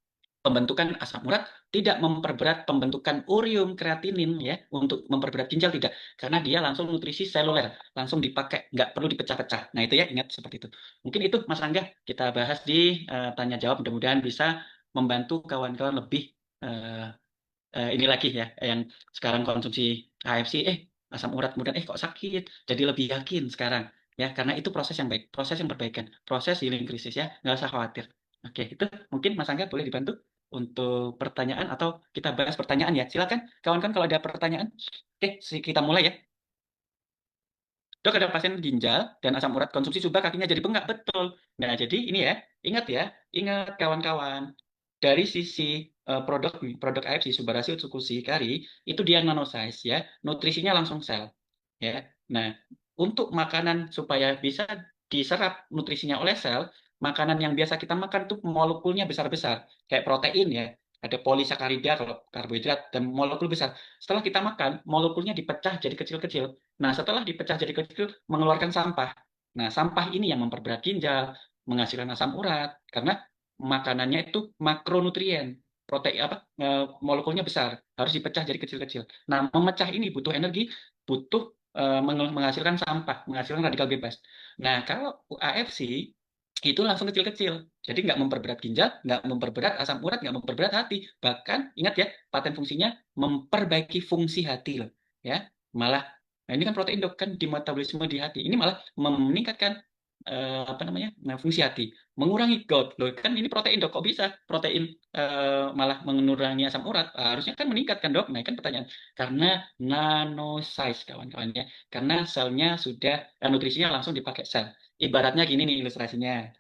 pembentukan asam urat, tidak memperberat pembentukan urium kreatinin ya, untuk memperberat ginjal tidak, karena dia langsung nutrisi seluler, langsung dipakai, nggak perlu dipecah-pecah. Nah, itu ya, ingat seperti itu. Mungkin itu Mas Angga kita bahas di tanya jawab, mudah-mudahan bisa membantu kawan-kawan lebih uh, ini lagi ya, yang sekarang konsumsi AFC, asam urat kemudian kok sakit, jadi lebih yakin sekarang ya, karena itu proses yang baik, proses yang perbaikan, proses healing krisis ya, nggak usah khawatir. Oke, itu mungkin Mas Angga boleh dibantu untuk pertanyaan atau kita bahas pertanyaan ya. Silakan kawan-kawan kalau ada pertanyaan. Oke, kita mulai ya. Dok, ada pasien ginjal dan asam urat konsumsi suba kakinya jadi bengkak, betul. Nah, jadi ini ya, ingat kawan-kawan. Dari sisi produk produk AFC Subarashi Utsukushi Kari itu dia nanosize ya, nutrisinya langsung sel ya. Nah, untuk makanan supaya bisa diserap nutrisinya oleh sel, makanan yang biasa kita makan tuh molekulnya besar-besar, kayak protein ya. Ada polisakarida kalau karbohidrat dan molekul besar. Setelah kita makan, molekulnya dipecah jadi kecil-kecil. Nah, setelah dipecah jadi kecil, mengeluarkan sampah. Nah, sampah ini yang memperberat ginjal, menghasilkan asam urat, karena makanannya itu makronutrien, protein apa molekulnya besar, harus dipecah jadi kecil-kecil. Nah, memecah ini butuh energi, butuh menghasilkan sampah, menghasilkan radikal bebas. Nah, kalau AFC itu langsung kecil-kecil, jadi nggak memperberat ginjal, nggak memperberat asam urat, nggak memperberat hati. Bahkan ingat ya, paten fungsinya memperbaiki fungsi hati loh, ya. Malah, nah ini kan protein dok kan di metabolisme di hati, ini malah meningkatkan apa namanya, nah, fungsi hati, mengurangi gout loh, kan ini protein dok, kok bisa protein malah mengurangi asam urat? Harusnya kan meningkatkan dok. Nah kan pertanyaan, karena nanosize kawan-kawan ya, karena selnya sudah nutrisinya langsung dipakai sel. Ibaratnya gini nih ilustrasinya,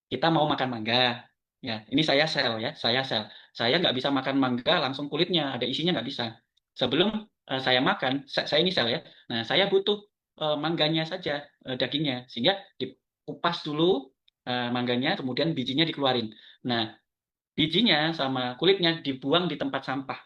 kita mau makan mangga, ya ini saya nggak bisa makan mangga langsung kulitnya ada isinya, nggak bisa. Sebelum saya makan, saya ini sel ya, nah saya butuh mangganya saja, dagingnya, sehingga dikupas dulu mangganya, kemudian bijinya dikeluarin. Nah, bijinya sama kulitnya dibuang di tempat sampah.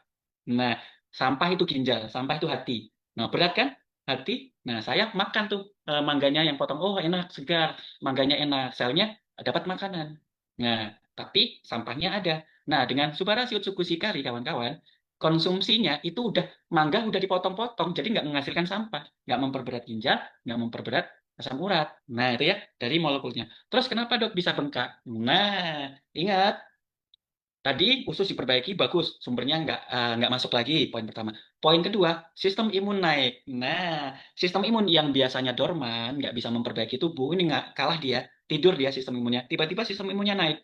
Nah, sampah itu ginjal, sampah itu hati. Nah, berat kan hati? Nah, saya makan tuh mangganya yang potong. Oh, enak, segar. Mangganya enak, selnya dapat makanan. Nah, tapi sampahnya ada. Nah, dengan Subara Shield Kari kawan-kawan, konsumsinya itu mangga udah dipotong-potong, jadi nggak menghasilkan sampah, nggak memperberat ginjal, nggak memperberat asam urat. Nah, itu ya dari molekulnya. Terus kenapa dok bisa bengkak? Nah, ingat tadi usus diperbaiki bagus, sumbernya nggak masuk lagi. Poin pertama. Poin kedua, sistem imun naik. Nah, sistem imun yang biasanya dorman, nggak bisa memperbaiki tubuh, ini nggak kalah dia, tidur dia sistem imunnya. Tiba-tiba sistem imunnya naik.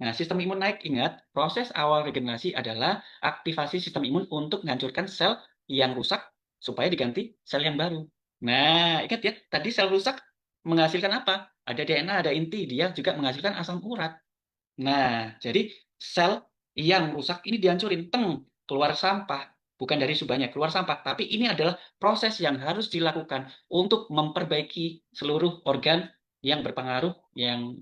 Nah, sistem imun naik, ingat, proses awal regenerasi adalah aktivasi sistem imun untuk menghancurkan sel yang rusak supaya diganti sel yang baru. Nah, ingat ya, tadi sel rusak menghasilkan apa? Ada DNA, ada inti, dia juga menghasilkan asam urat. Nah, jadi sel yang rusak ini dihancurin, keluar sampah. Bukan dari subahnya, keluar sampah. Tapi ini adalah proses yang harus dilakukan untuk memperbaiki seluruh organ yang berpengaruh, yang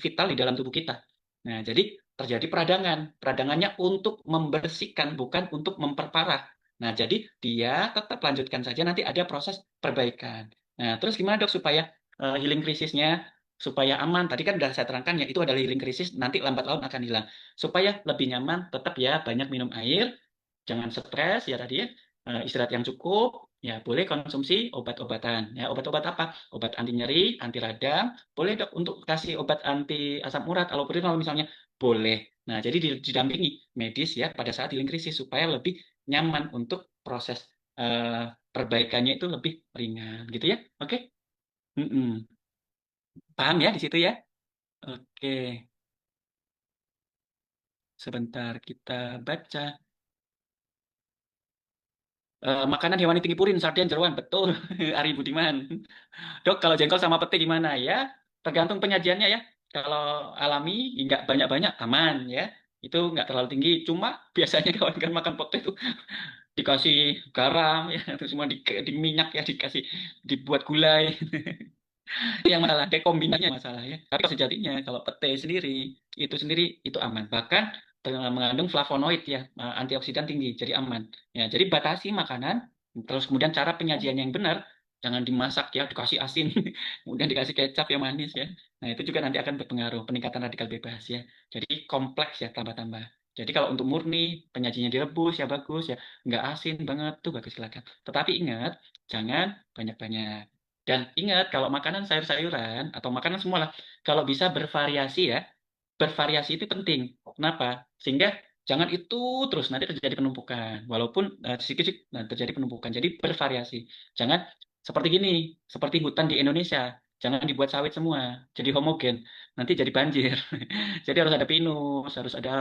vital di dalam tubuh kita. Nah, jadi terjadi peradangan. Peradangannya untuk membersihkan, bukan untuk memperparah. Nah, jadi dia tetap lanjutkan saja, nanti ada proses perbaikan. Nah, terus gimana dok supaya healing krisisnya supaya aman. Tadi kan sudah saya terangkan ya, itu adalah healing krisis, nanti lambat laun akan hilang. Supaya lebih nyaman, tetap ya banyak minum air, jangan stres ya tadi ya, istirahat yang cukup, ya boleh konsumsi obat-obatan. Ya obat-obat apa? Obat anti nyeri, anti radang, boleh dok untuk kasih obat anti asam urat, allopurinol misalnya, boleh. Nah jadi didampingi medis ya pada saat healing krisis supaya lebih nyaman untuk proses perbaikannya itu lebih ringan gitu ya. Oke? Mm-mm. Paham ya di situ ya? Oke, sebentar kita baca. Makanan hewani tinggi purin, sarden, jeroan, betul. Ari Budiman. Dok, kalau jengkol sama pete gimana ya? Tergantung penyajiannya ya. Kalau alami, nggak banyak-banyak, aman ya. Itu nggak terlalu tinggi. Cuma biasanya kawan kan makan pete itu dikasih garam ya, terus semua di minyak ya, dikasih dibuat gulai. Yang masalah kombinasinya masalah ya. Tapi kalau sejatinya kalau pete sendiri itu aman. Bahkan mengandung flavonoid ya, antioksidan tinggi, jadi aman. Ya, jadi batasi makanan, terus kemudian cara penyajian yang benar, jangan dimasak ya, dikasih asin, kemudian dikasih kecap yang manis ya. Nah, itu juga nanti akan berpengaruh peningkatan radikal bebas ya. Jadi kompleks ya tambah-tambah. Jadi kalau untuk murni penyajinya direbus ya bagus ya, nggak asin banget tuh bagus silakan. Tetapi ingat jangan banyak-banyak. Dan ingat, kalau makanan sayur-sayuran atau makanan semua lah, kalau bisa bervariasi ya, bervariasi itu penting. Kenapa? Sehingga jangan itu terus nanti terjadi penumpukan. Walaupun sedikit-sedikit terjadi penumpukan. Jadi bervariasi. Jangan seperti gini, seperti hutan di Indonesia. Jangan dibuat sawit semua, jadi homogen. Nanti jadi banjir. Jadi harus ada pinus, harus ada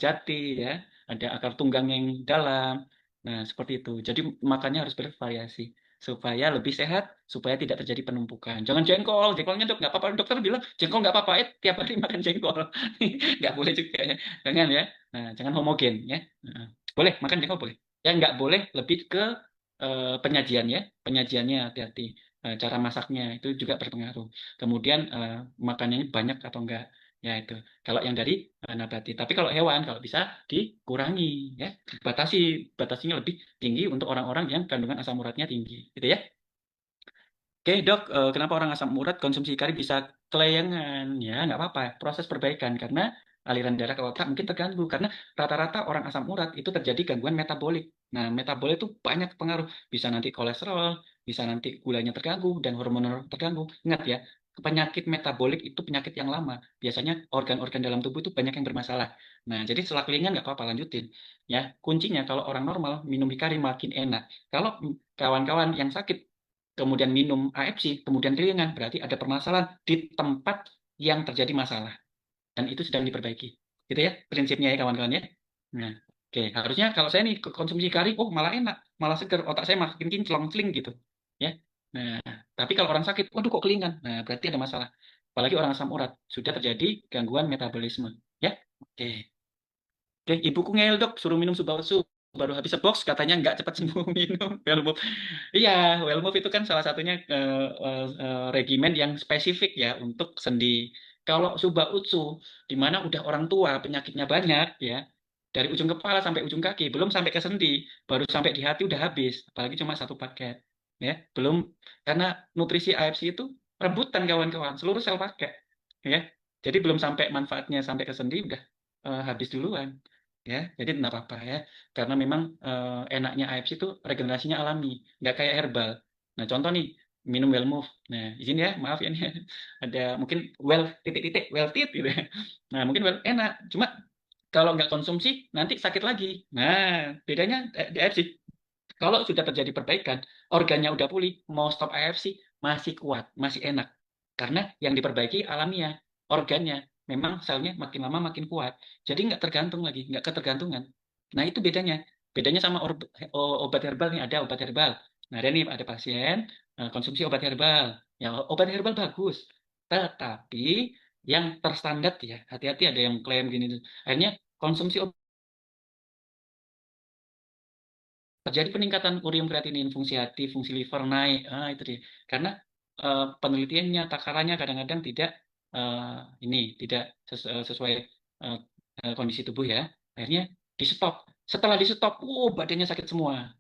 jati ya, ada akar tunggang yang dalam. Nah, seperti itu. Jadi makannya harus bervariasi supaya lebih sehat, supaya tidak terjadi penumpukan. Jangan jengkol, jengkolnya dok nggak apa-apa. Dokter bilang jengkol nggak apa-apa, tiap hari makan jengkol, nggak boleh juga ya. Jangan ya, nah, jangan homogen ya. Nah, boleh makan jengkol boleh. Ya nggak boleh lebih ke penyajian ya, penyajiannya hati-hati. Cara masaknya itu juga berpengaruh. Kemudian makanannya banyak atau enggak. Ya itu. Kalau yang dari nabati. Tapi kalau hewan, kalau bisa dikurangi ya, batasi batasinya lebih tinggi untuk orang-orang yang kandungan asam uratnya tinggi, gitu ya. Oke, dok, kenapa orang asam urat konsumsi kari bisa kelayangan? Ya, nggak apa-apa. Proses perbaikan karena aliran darah ke otak mungkin terganggu karena rata-rata orang asam urat itu terjadi gangguan metabolik. Nah, metabolik itu banyak pengaruh. Bisa nanti kolesterol, bisa nanti gulanya terganggu dan hormonal terganggu. Ingat ya, penyakit metabolik itu penyakit yang lama. Biasanya organ-organ dalam tubuh itu banyak yang bermasalah. Nah, jadi setelah kelingan nggak apa-apa lanjutin. Ya, kuncinya kalau orang normal minum hikari makin enak. Kalau kawan-kawan yang sakit kemudian minum AFC, kemudian kelingan, berarti ada permasalahan di tempat yang terjadi masalah. Dan itu sedang diperbaiki. Gitu ya, prinsipnya ya kawan-kawan ya. Nah, oke. Harusnya kalau saya nih konsumsi kari, oh malah enak, malah seger, otak saya makin kinclong, celing gitu. Ya. Nah, tapi kalau orang sakit, waduh kok kelingan. Nah, berarti ada masalah. Apalagi orang asam urat, sudah terjadi gangguan metabolisme. Ya, oke. Oke, ibuku ngeyel dok, suruh minum Subawasu. Baru habis sebox, katanya nggak cepat sembuh minum. Wellmove. Iya, Wellmove itu kan salah satunya regimen yang spesifik ya untuk sendi. Kalau Subautsu, di mana udah orang tua, penyakitnya banyak ya, dari ujung kepala sampai ujung kaki, belum sampai ke sendi, baru sampai di hati udah habis, apalagi cuma satu paket. Ya, belum karena nutrisi AFC itu rebutan kawan-kawan, seluruh sel pakai. Ya, Jadi belum sampai manfaatnya sampai ke sendi udah habis duluan. Ya, jadi nggak apa-apa ya. Karena memang enaknya AFC itu regenerasinya alami, nggak kayak herbal. Nah, contoh nih, minum well move. Nah, izin ya, maaf ya nih. Ada mungkin well titik-titik, well tit gitu ya. Nah, mungkin well enak, cuma kalau nggak konsumsi nanti sakit lagi. Nah, bedanya di AFC. Kalau sudah terjadi perbaikan, organnya udah pulih, mau stop AFC masih kuat, masih enak. Karena yang diperbaiki alamiah, organnya. Memang selnya makin lama makin kuat. Jadi nggak tergantung lagi, nggak ketergantungan. Nah itu bedanya. Bedanya sama obat herbal nih, ada obat herbal. Nah ada nih, ada pasien konsumsi obat herbal. Ya obat herbal bagus. Tetapi yang terstandar ya, hati-hati ada yang klaim gini. Akhirnya konsumsi terjadi peningkatan urium kreatinin, fungsi hati, fungsi liver naik. Itu dia. Karena penelitiannya, takarannya kadang-kadang tidak ini tidak sesuai uh, kondisi tubuh ya. Akhirnya di stop. Setelah di stop, badannya sakit semua.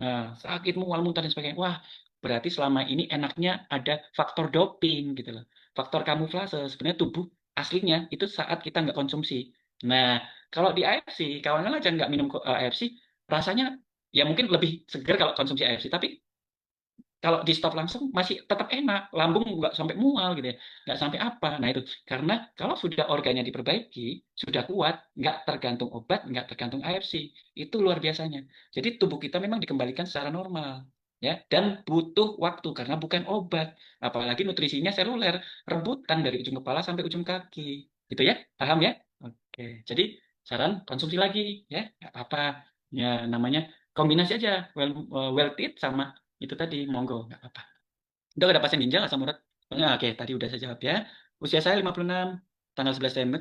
Nah, sakit mual muntah dan sebagainya. Wah, berarti selama ini enaknya ada faktor doping gitu loh. Faktor kamuflase. Sebenarnya tubuh aslinya itu saat kita nggak konsumsi. Nah, kalau di AFC, kawan-kawan aja nggak minum AFC, rasanya ya mungkin lebih segar kalau konsumsi AFC. Tapi kalau di stop langsung masih tetap enak, lambung nggak sampai mual gitu ya, nggak sampai apa. Nah itu karena kalau sudah organnya diperbaiki, sudah kuat, nggak tergantung obat, nggak tergantung AFC, itu luar biasanya. Jadi tubuh kita memang dikembalikan secara normal, ya, dan butuh waktu karena bukan obat, apalagi nutrisinya seluler, rebutan dari ujung kepala sampai ujung kaki, gitu ya, paham ya? Oke, jadi saran konsumsi lagi, ya, nggak apa-apa, ya namanya kombinasi aja, well teeth sama itu tadi, monggo, nggak apa-apa. Udah ada pasien ginjal asam urat? Oke, tadi udah saya jawab ya. Usia saya 56, tanggal 11 Desember,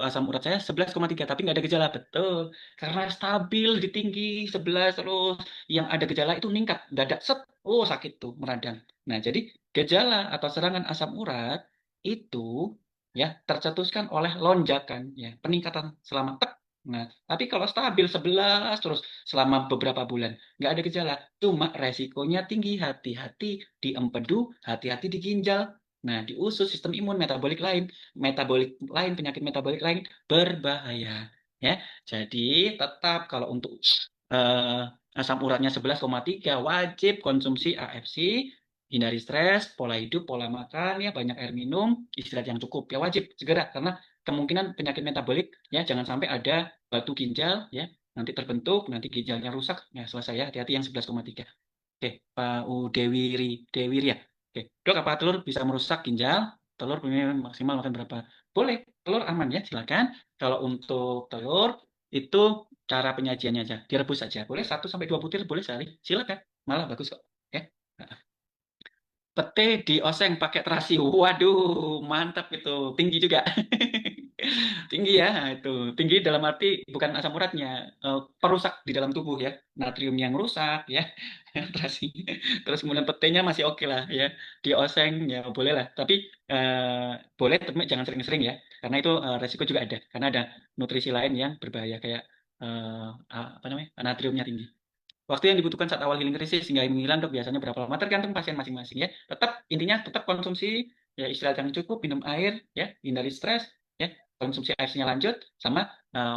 asam urat saya 11,3, tapi nggak ada gejala. Betul. Karena stabil di tinggi 11 terus. Yang ada gejala itu meningkat, dadak set, sakit tuh, meradang. Nah, jadi gejala atau serangan asam urat itu ya tercetuskan oleh lonjakan, ya, peningkatan selama tek. Nah, tapi kalau stabil 11 terus selama beberapa bulan, nggak ada gejala, cuma resikonya tinggi, hati-hati di empedu, hati-hati di ginjal. Nah, di usus sistem imun metabolik lain, penyakit metabolik lain berbahaya. Ya, jadi tetap kalau untuk eh, asam uratnya 11,3 wajib konsumsi AFC, hindari stres, pola hidup, pola makan, ya banyak air minum, istirahat yang cukup. Ya wajib segera karena kemungkinan penyakit metabolik ya jangan sampai ada batu ginjal ya nanti terbentuk, nanti ginjalnya rusak. Ya, selesai ya, hati-hati yang 11,3. Oke, Pak Dewiri ya. Oke, dok, apa telur bisa merusak ginjal? Telur punya maksimal makan berapa? Boleh, telur aman ya, silakan. Kalau untuk telur, itu cara penyajiannya aja, direbus saja. Boleh 1 sampai 2 butir, boleh sehari. Silakan, malah bagus kok. Ya. Pete dioseng pakai terasi. Waduh, mantap itu. Tinggi juga. Tinggi ya, itu. Tinggi dalam arti bukan asam uratnya, perusak di dalam tubuh ya. Natrium yang rusak ya. Terasi. Terus kemudian petenya masih oke lah ya. Dioseng ya boleh lah. Tapi boleh tapi jangan sering-sering ya. Karena itu resiko juga ada. Karena ada nutrisi lain yang berbahaya kayak apa namanya? Natriumnya tinggi. Waktu yang dibutuhkan saat awal healing krisis hingga menghilang dok biasanya berapa lama? Tergantung pasien masing-masing ya. Tetap intinya tetap konsumsi ya istirahat yang cukup, minum air ya, hindari stres ya, konsumsi airnya lanjut sama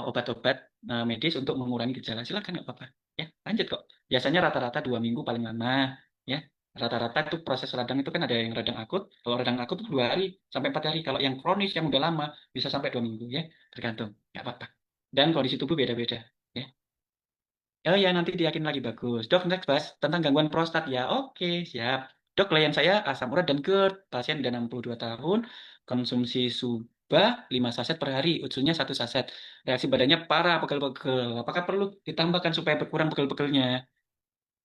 obat-obat medis untuk mengurangi gejala. Silakan nggak apa-apa ya. Lanjut kok. Biasanya rata-rata 2 minggu paling lama ya. Rata-rata itu proses radang itu kan ada yang radang akut. Kalau radang akut itu 2 hari sampai 4 hari. Kalau yang kronis yang udah lama bisa sampai 2 minggu ya. Tergantung. Nggak apa-apa. Dan kondisi tubuh beda-beda. Ya. Oh ya, nanti diyakin lagi bagus. Dok, next bahas tentang gangguan prostat ya. Oke, siap. Dok, klien saya asam urat dan GERD. Pasien udah 62 tahun, konsumsi Suba 5 saset per hari, utsunya 1 saset. Reaksi badannya parah, pegel-pegel. Apakah perlu ditambahkan supaya berkurang pegel-pegelnya?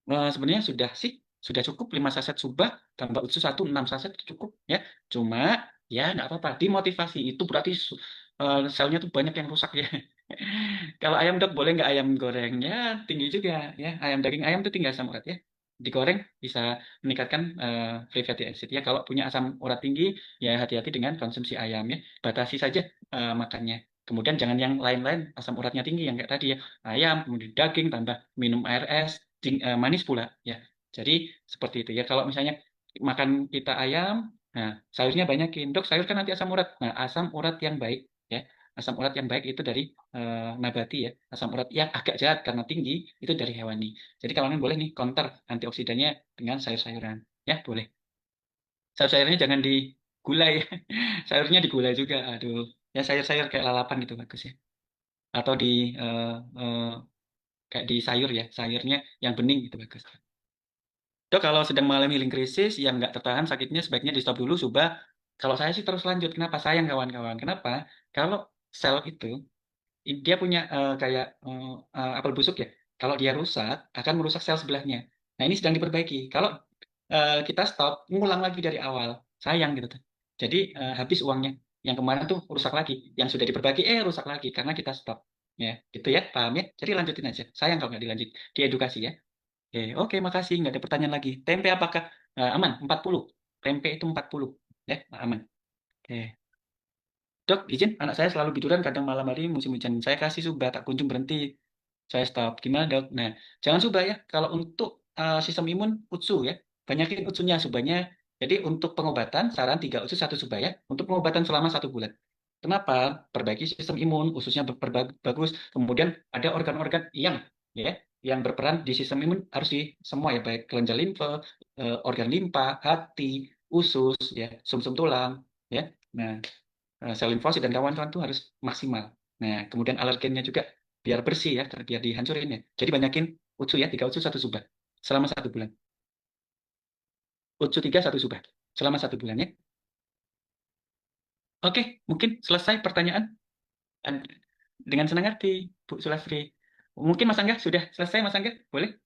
Sebenarnya sudah sih, sudah cukup 5 saset Suba, tambah utsu 6 saset cukup ya. Cuma ya nggak apa-apa, dimotivasi. Itu berarti selnya tuh banyak yang rusak ya. Kalau ayam dok boleh nggak ayam goreng? Ya tinggi juga ya. Ayam daging ayam tuh tinggal asam urat ya. Digoreng bisa meningkatkan free fatty acid ya. Kalau punya asam urat tinggi ya hati-hati dengan konsumsi ayam ya. Batasi saja makannya. Kemudian jangan yang lain-lain asam uratnya tinggi yang kayak tadi ya. Ayam, kemudian daging tambah minum air es, manis pula ya. Jadi seperti itu ya. Kalau misalnya makan kita ayam Nah, sayurnya banyakin. Dok, sayur kan nanti asam urat. Nah, asam urat yang baik ya. Asam urat yang baik itu dari nabati ya. Asam urat yang agak jahat karena tinggi itu dari hewani. Jadi kawan boleh nih counter antioksidannya dengan sayur-sayuran. Ya, boleh. Sayur-sayurnya jangan digulai ya. Sayurnya digulai juga. Aduh. Ya sayur-sayur kayak lalapan gitu bagus ya. Atau di eh, eh, kayak di sayur ya. Sayurnya yang bening gitu bagus. Dok, kalau sedang mengalami healing krisis yang nggak tertahan sakitnya sebaiknya di stop dulu, Subah. Kalau saya sih terus lanjut. Kenapa? Sayang kawan-kawan. Kenapa? Kalau sel itu dia punya kayak apel busuk ya. Kalau dia rusak, akan merusak sel sebelahnya. Nah, ini sedang diperbaiki. Kalau kita stop, ngulang lagi dari awal. Sayang gitu tuh. Jadi habis uangnya. Yang kemarin tuh rusak lagi. Yang sudah diperbaiki, rusak lagi karena kita stop. Ya, gitu ya, paham ya? Jadi lanjutin aja. Sayang kalau nggak dilanjut. Diedukasi ya. Oke, makasih. Nggak ada pertanyaan lagi. Tempe apakah aman? 40. Tempe itu 40. Ya, aman. Oke. Dok, izin, anak saya selalu tiduran kadang malam hari musim hujan. Saya kasih subah, tak kunjung berhenti. Saya stop. Gimana, Dok? Nah, jangan subah ya. Kalau untuk sistem imun, utsu ya. Banyakin utsunya, subahnya. Jadi untuk pengobatan, saran 3 utsu 1 subah ya. Untuk pengobatan selama 1 bulan. Kenapa? Perbaiki sistem imun, ususnya bagus. Kemudian ada organ-organ yang berperan di sistem imun harus di semua ya, baik kelenjar limfe, organ limpa, hati, usus, ya, sumsum tulang, ya. Nah, sel limfosit dan kawan-kawan itu harus maksimal. Nah, kemudian alergennya juga biar bersih ya, biar dihancurin ya. Jadi banyakin utsu ya, 3 utsu 1 subah selama 1 bulan. Utsu 3 1 subah selama 1 bulan ya. Oke, mungkin selesai pertanyaan. Dengan senang hati, Bu Sulastri. Mungkin Mas Angga sudah selesai, Mas Angga? Boleh?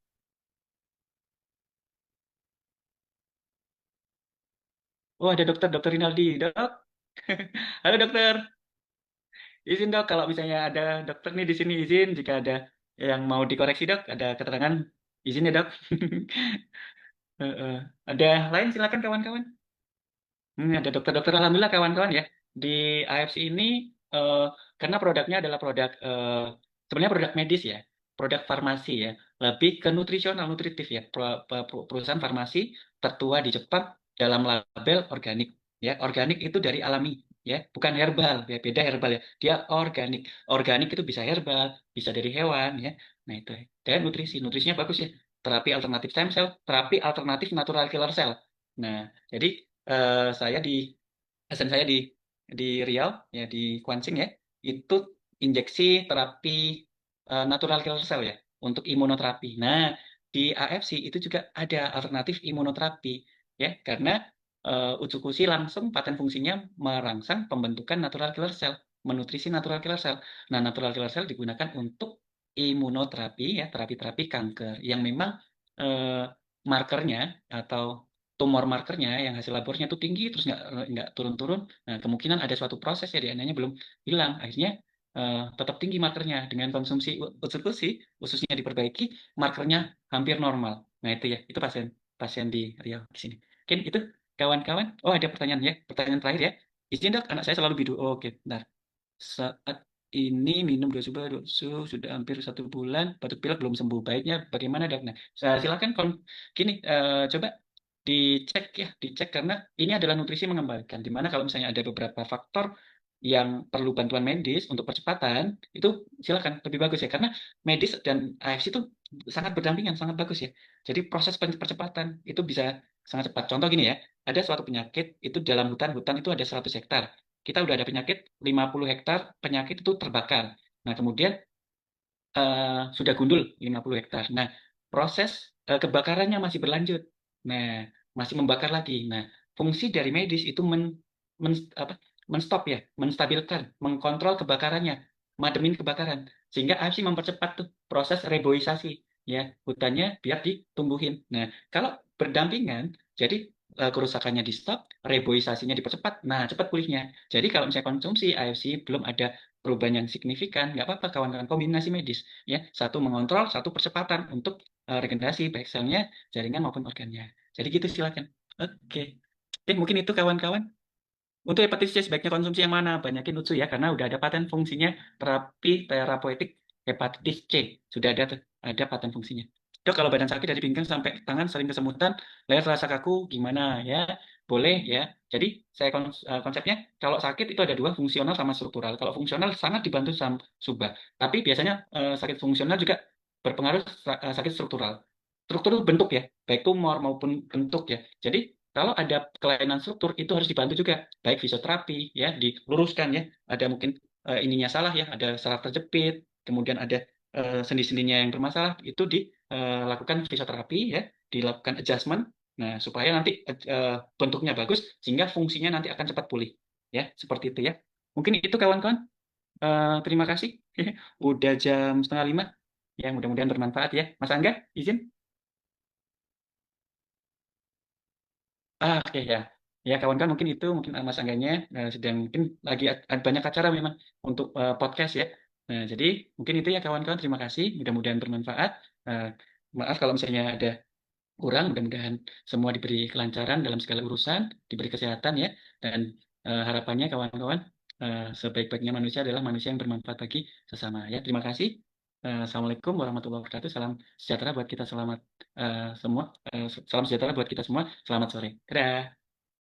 Oh, ada dokter Rinaldi. Dok. Halo dokter. Izin dok, kalau misalnya ada dokter nih di sini izin. Jika ada yang mau dikoreksi dok, ada keterangan izin ya dok. Ada lain silakan kawan-kawan. Ada dokter-dokter alhamdulillah kawan-kawan ya. Di AFC ini eh, karena produknya adalah produk sebenarnya produk medis ya, produk farmasi ya, lebih ke nutrisional nutritif ya. Perusahaan farmasi tertua di Jepang dalam label organik ya. Organik itu dari alami ya, bukan herbal ya. Beda herbal ya. Dia organik. Organik itu bisa herbal, bisa dari hewan ya. Nah itu. Dan nutrisinya bagus ya. Terapi alternatif stem cell, terapi alternatif natural killer cell. Nah, jadi saya saya di Riau ya di Kuansing ya itu injeksi terapi natural killer cell ya untuk imunoterapi. Nah di AFC itu juga ada alternatif imunoterapi ya karena Utsukushi langsung paten fungsinya merangsang pembentukan natural killer cell, menutrisi natural killer cell. Nah natural killer cell digunakan untuk imunoterapi ya terapi-terapi kanker yang memang eh, markernya atau tumor markernya yang hasil labornya itu tinggi terus nggak turun-turun. Nah, kemungkinan ada suatu proses ya DNA-nya belum hilang. Akhirnya tetap tinggi markernya dengan konsumsi usus ususnya diperbaiki, markernya hampir normal. Nah, itu ya, itu pasien pasien di Riau di sini. Mungkin itu kawan-kawan. Oh, ada pertanyaan ya. Pertanyaan terakhir ya. Izin dok, anak saya selalu bidu. Oh, oke, bentar. Saat ini minum dosu sudah hampir 1 bulan, batuk pilek belum sembuh. Baiknya bagaimana dok? Nah, silakan gini, coba dicek karena ini adalah nutrisi mengembalikan. Dimana kalau misalnya ada beberapa faktor yang perlu bantuan medis untuk percepatan, itu silakan lebih bagus ya. Karena medis dan AFC itu sangat berdampingan, sangat bagus ya. Jadi proses percepatan itu bisa sangat cepat. Contoh gini ya, ada suatu penyakit itu dalam hutan itu ada 100 hektar. Kita udah ada penyakit 50 hektar, penyakit itu terbakar. Nah, kemudian sudah gundul 50 hektar. Nah, proses kebakarannya masih berlanjut. Nah, masih membakar lagi. Nah, fungsi dari medis itu apa, menstop ya, menstabilkan, mengkontrol kebakarannya, mademin kebakaran. Sehingga AFC mempercepat tuh proses reboisasi ya, hutannya biar ditumbuhin. Nah, kalau berdampingan, jadi kerusakannya di stop, reboisasinya dipercepat, nah cepat pulihnya. Jadi kalau misalnya konsumsi AFC belum ada perubahan yang signifikan, nggak apa-apa kawan-kawan kombinasi medis ya, satu mengontrol, satu percepatan untuk regenerasi baik selnya, jaringan maupun organnya. Jadi gitu silakan. Oke. Oke, mungkin itu kawan-kawan. Untuk hepatitis C sebaiknya konsumsi yang mana? Banyakin utsu ya, karena udah ada paten fungsinya terapi terapeutik hepatitis C. Sudah ada paten fungsinya. Dok, kalau badan sakit dari pinggang sampai tangan sering kesemutan, leher terasa kaku, gimana ya? boleh ya. Jadi konsepnya kalau sakit itu ada dua, fungsional sama struktural. Kalau fungsional sangat dibantu sama subah. Tapi biasanya sakit fungsional juga berpengaruh sakit struktural. Struktur bentuk ya, baik tumor maupun bentuk ya. Jadi kalau ada kelainan struktur itu harus dibantu juga, baik fisioterapi ya, diluruskan ya. Ada mungkin ininya salah ya, ada saraf terjepit, kemudian ada sendi-sendinya yang bermasalah, itu dilakukan fisioterapi ya, dilakukan adjustment. Nah, supaya nanti bentuknya bagus sehingga fungsinya nanti akan cepat pulih. Ya, seperti itu ya. Mungkin itu kawan-kawan. Terima kasih. Udah jam setengah 5. Ya, mudah-mudahan bermanfaat ya. Mas Angga, izin? Oke ya. Ya, kawan-kawan mungkin itu mungkin Mas Angganya sedang mungkin lagi ada banyak acara memang untuk podcast ya. Nah, jadi mungkin itu ya kawan-kawan. Terima kasih. Mudah-mudahan bermanfaat. Eh, Maaf kalau misalnya ada kurang, mudah-mudahan semua diberi kelancaran dalam segala urusan, diberi kesehatan ya, dan harapannya kawan-kawan sebaik-baiknya manusia adalah manusia yang bermanfaat bagi sesama ya. Terima kasih. Assalamualaikum warahmatullahi wabarakatuh. Salam sejahtera buat kita selamat semua. Salam sejahtera buat kita semua. Selamat sore. Dadah.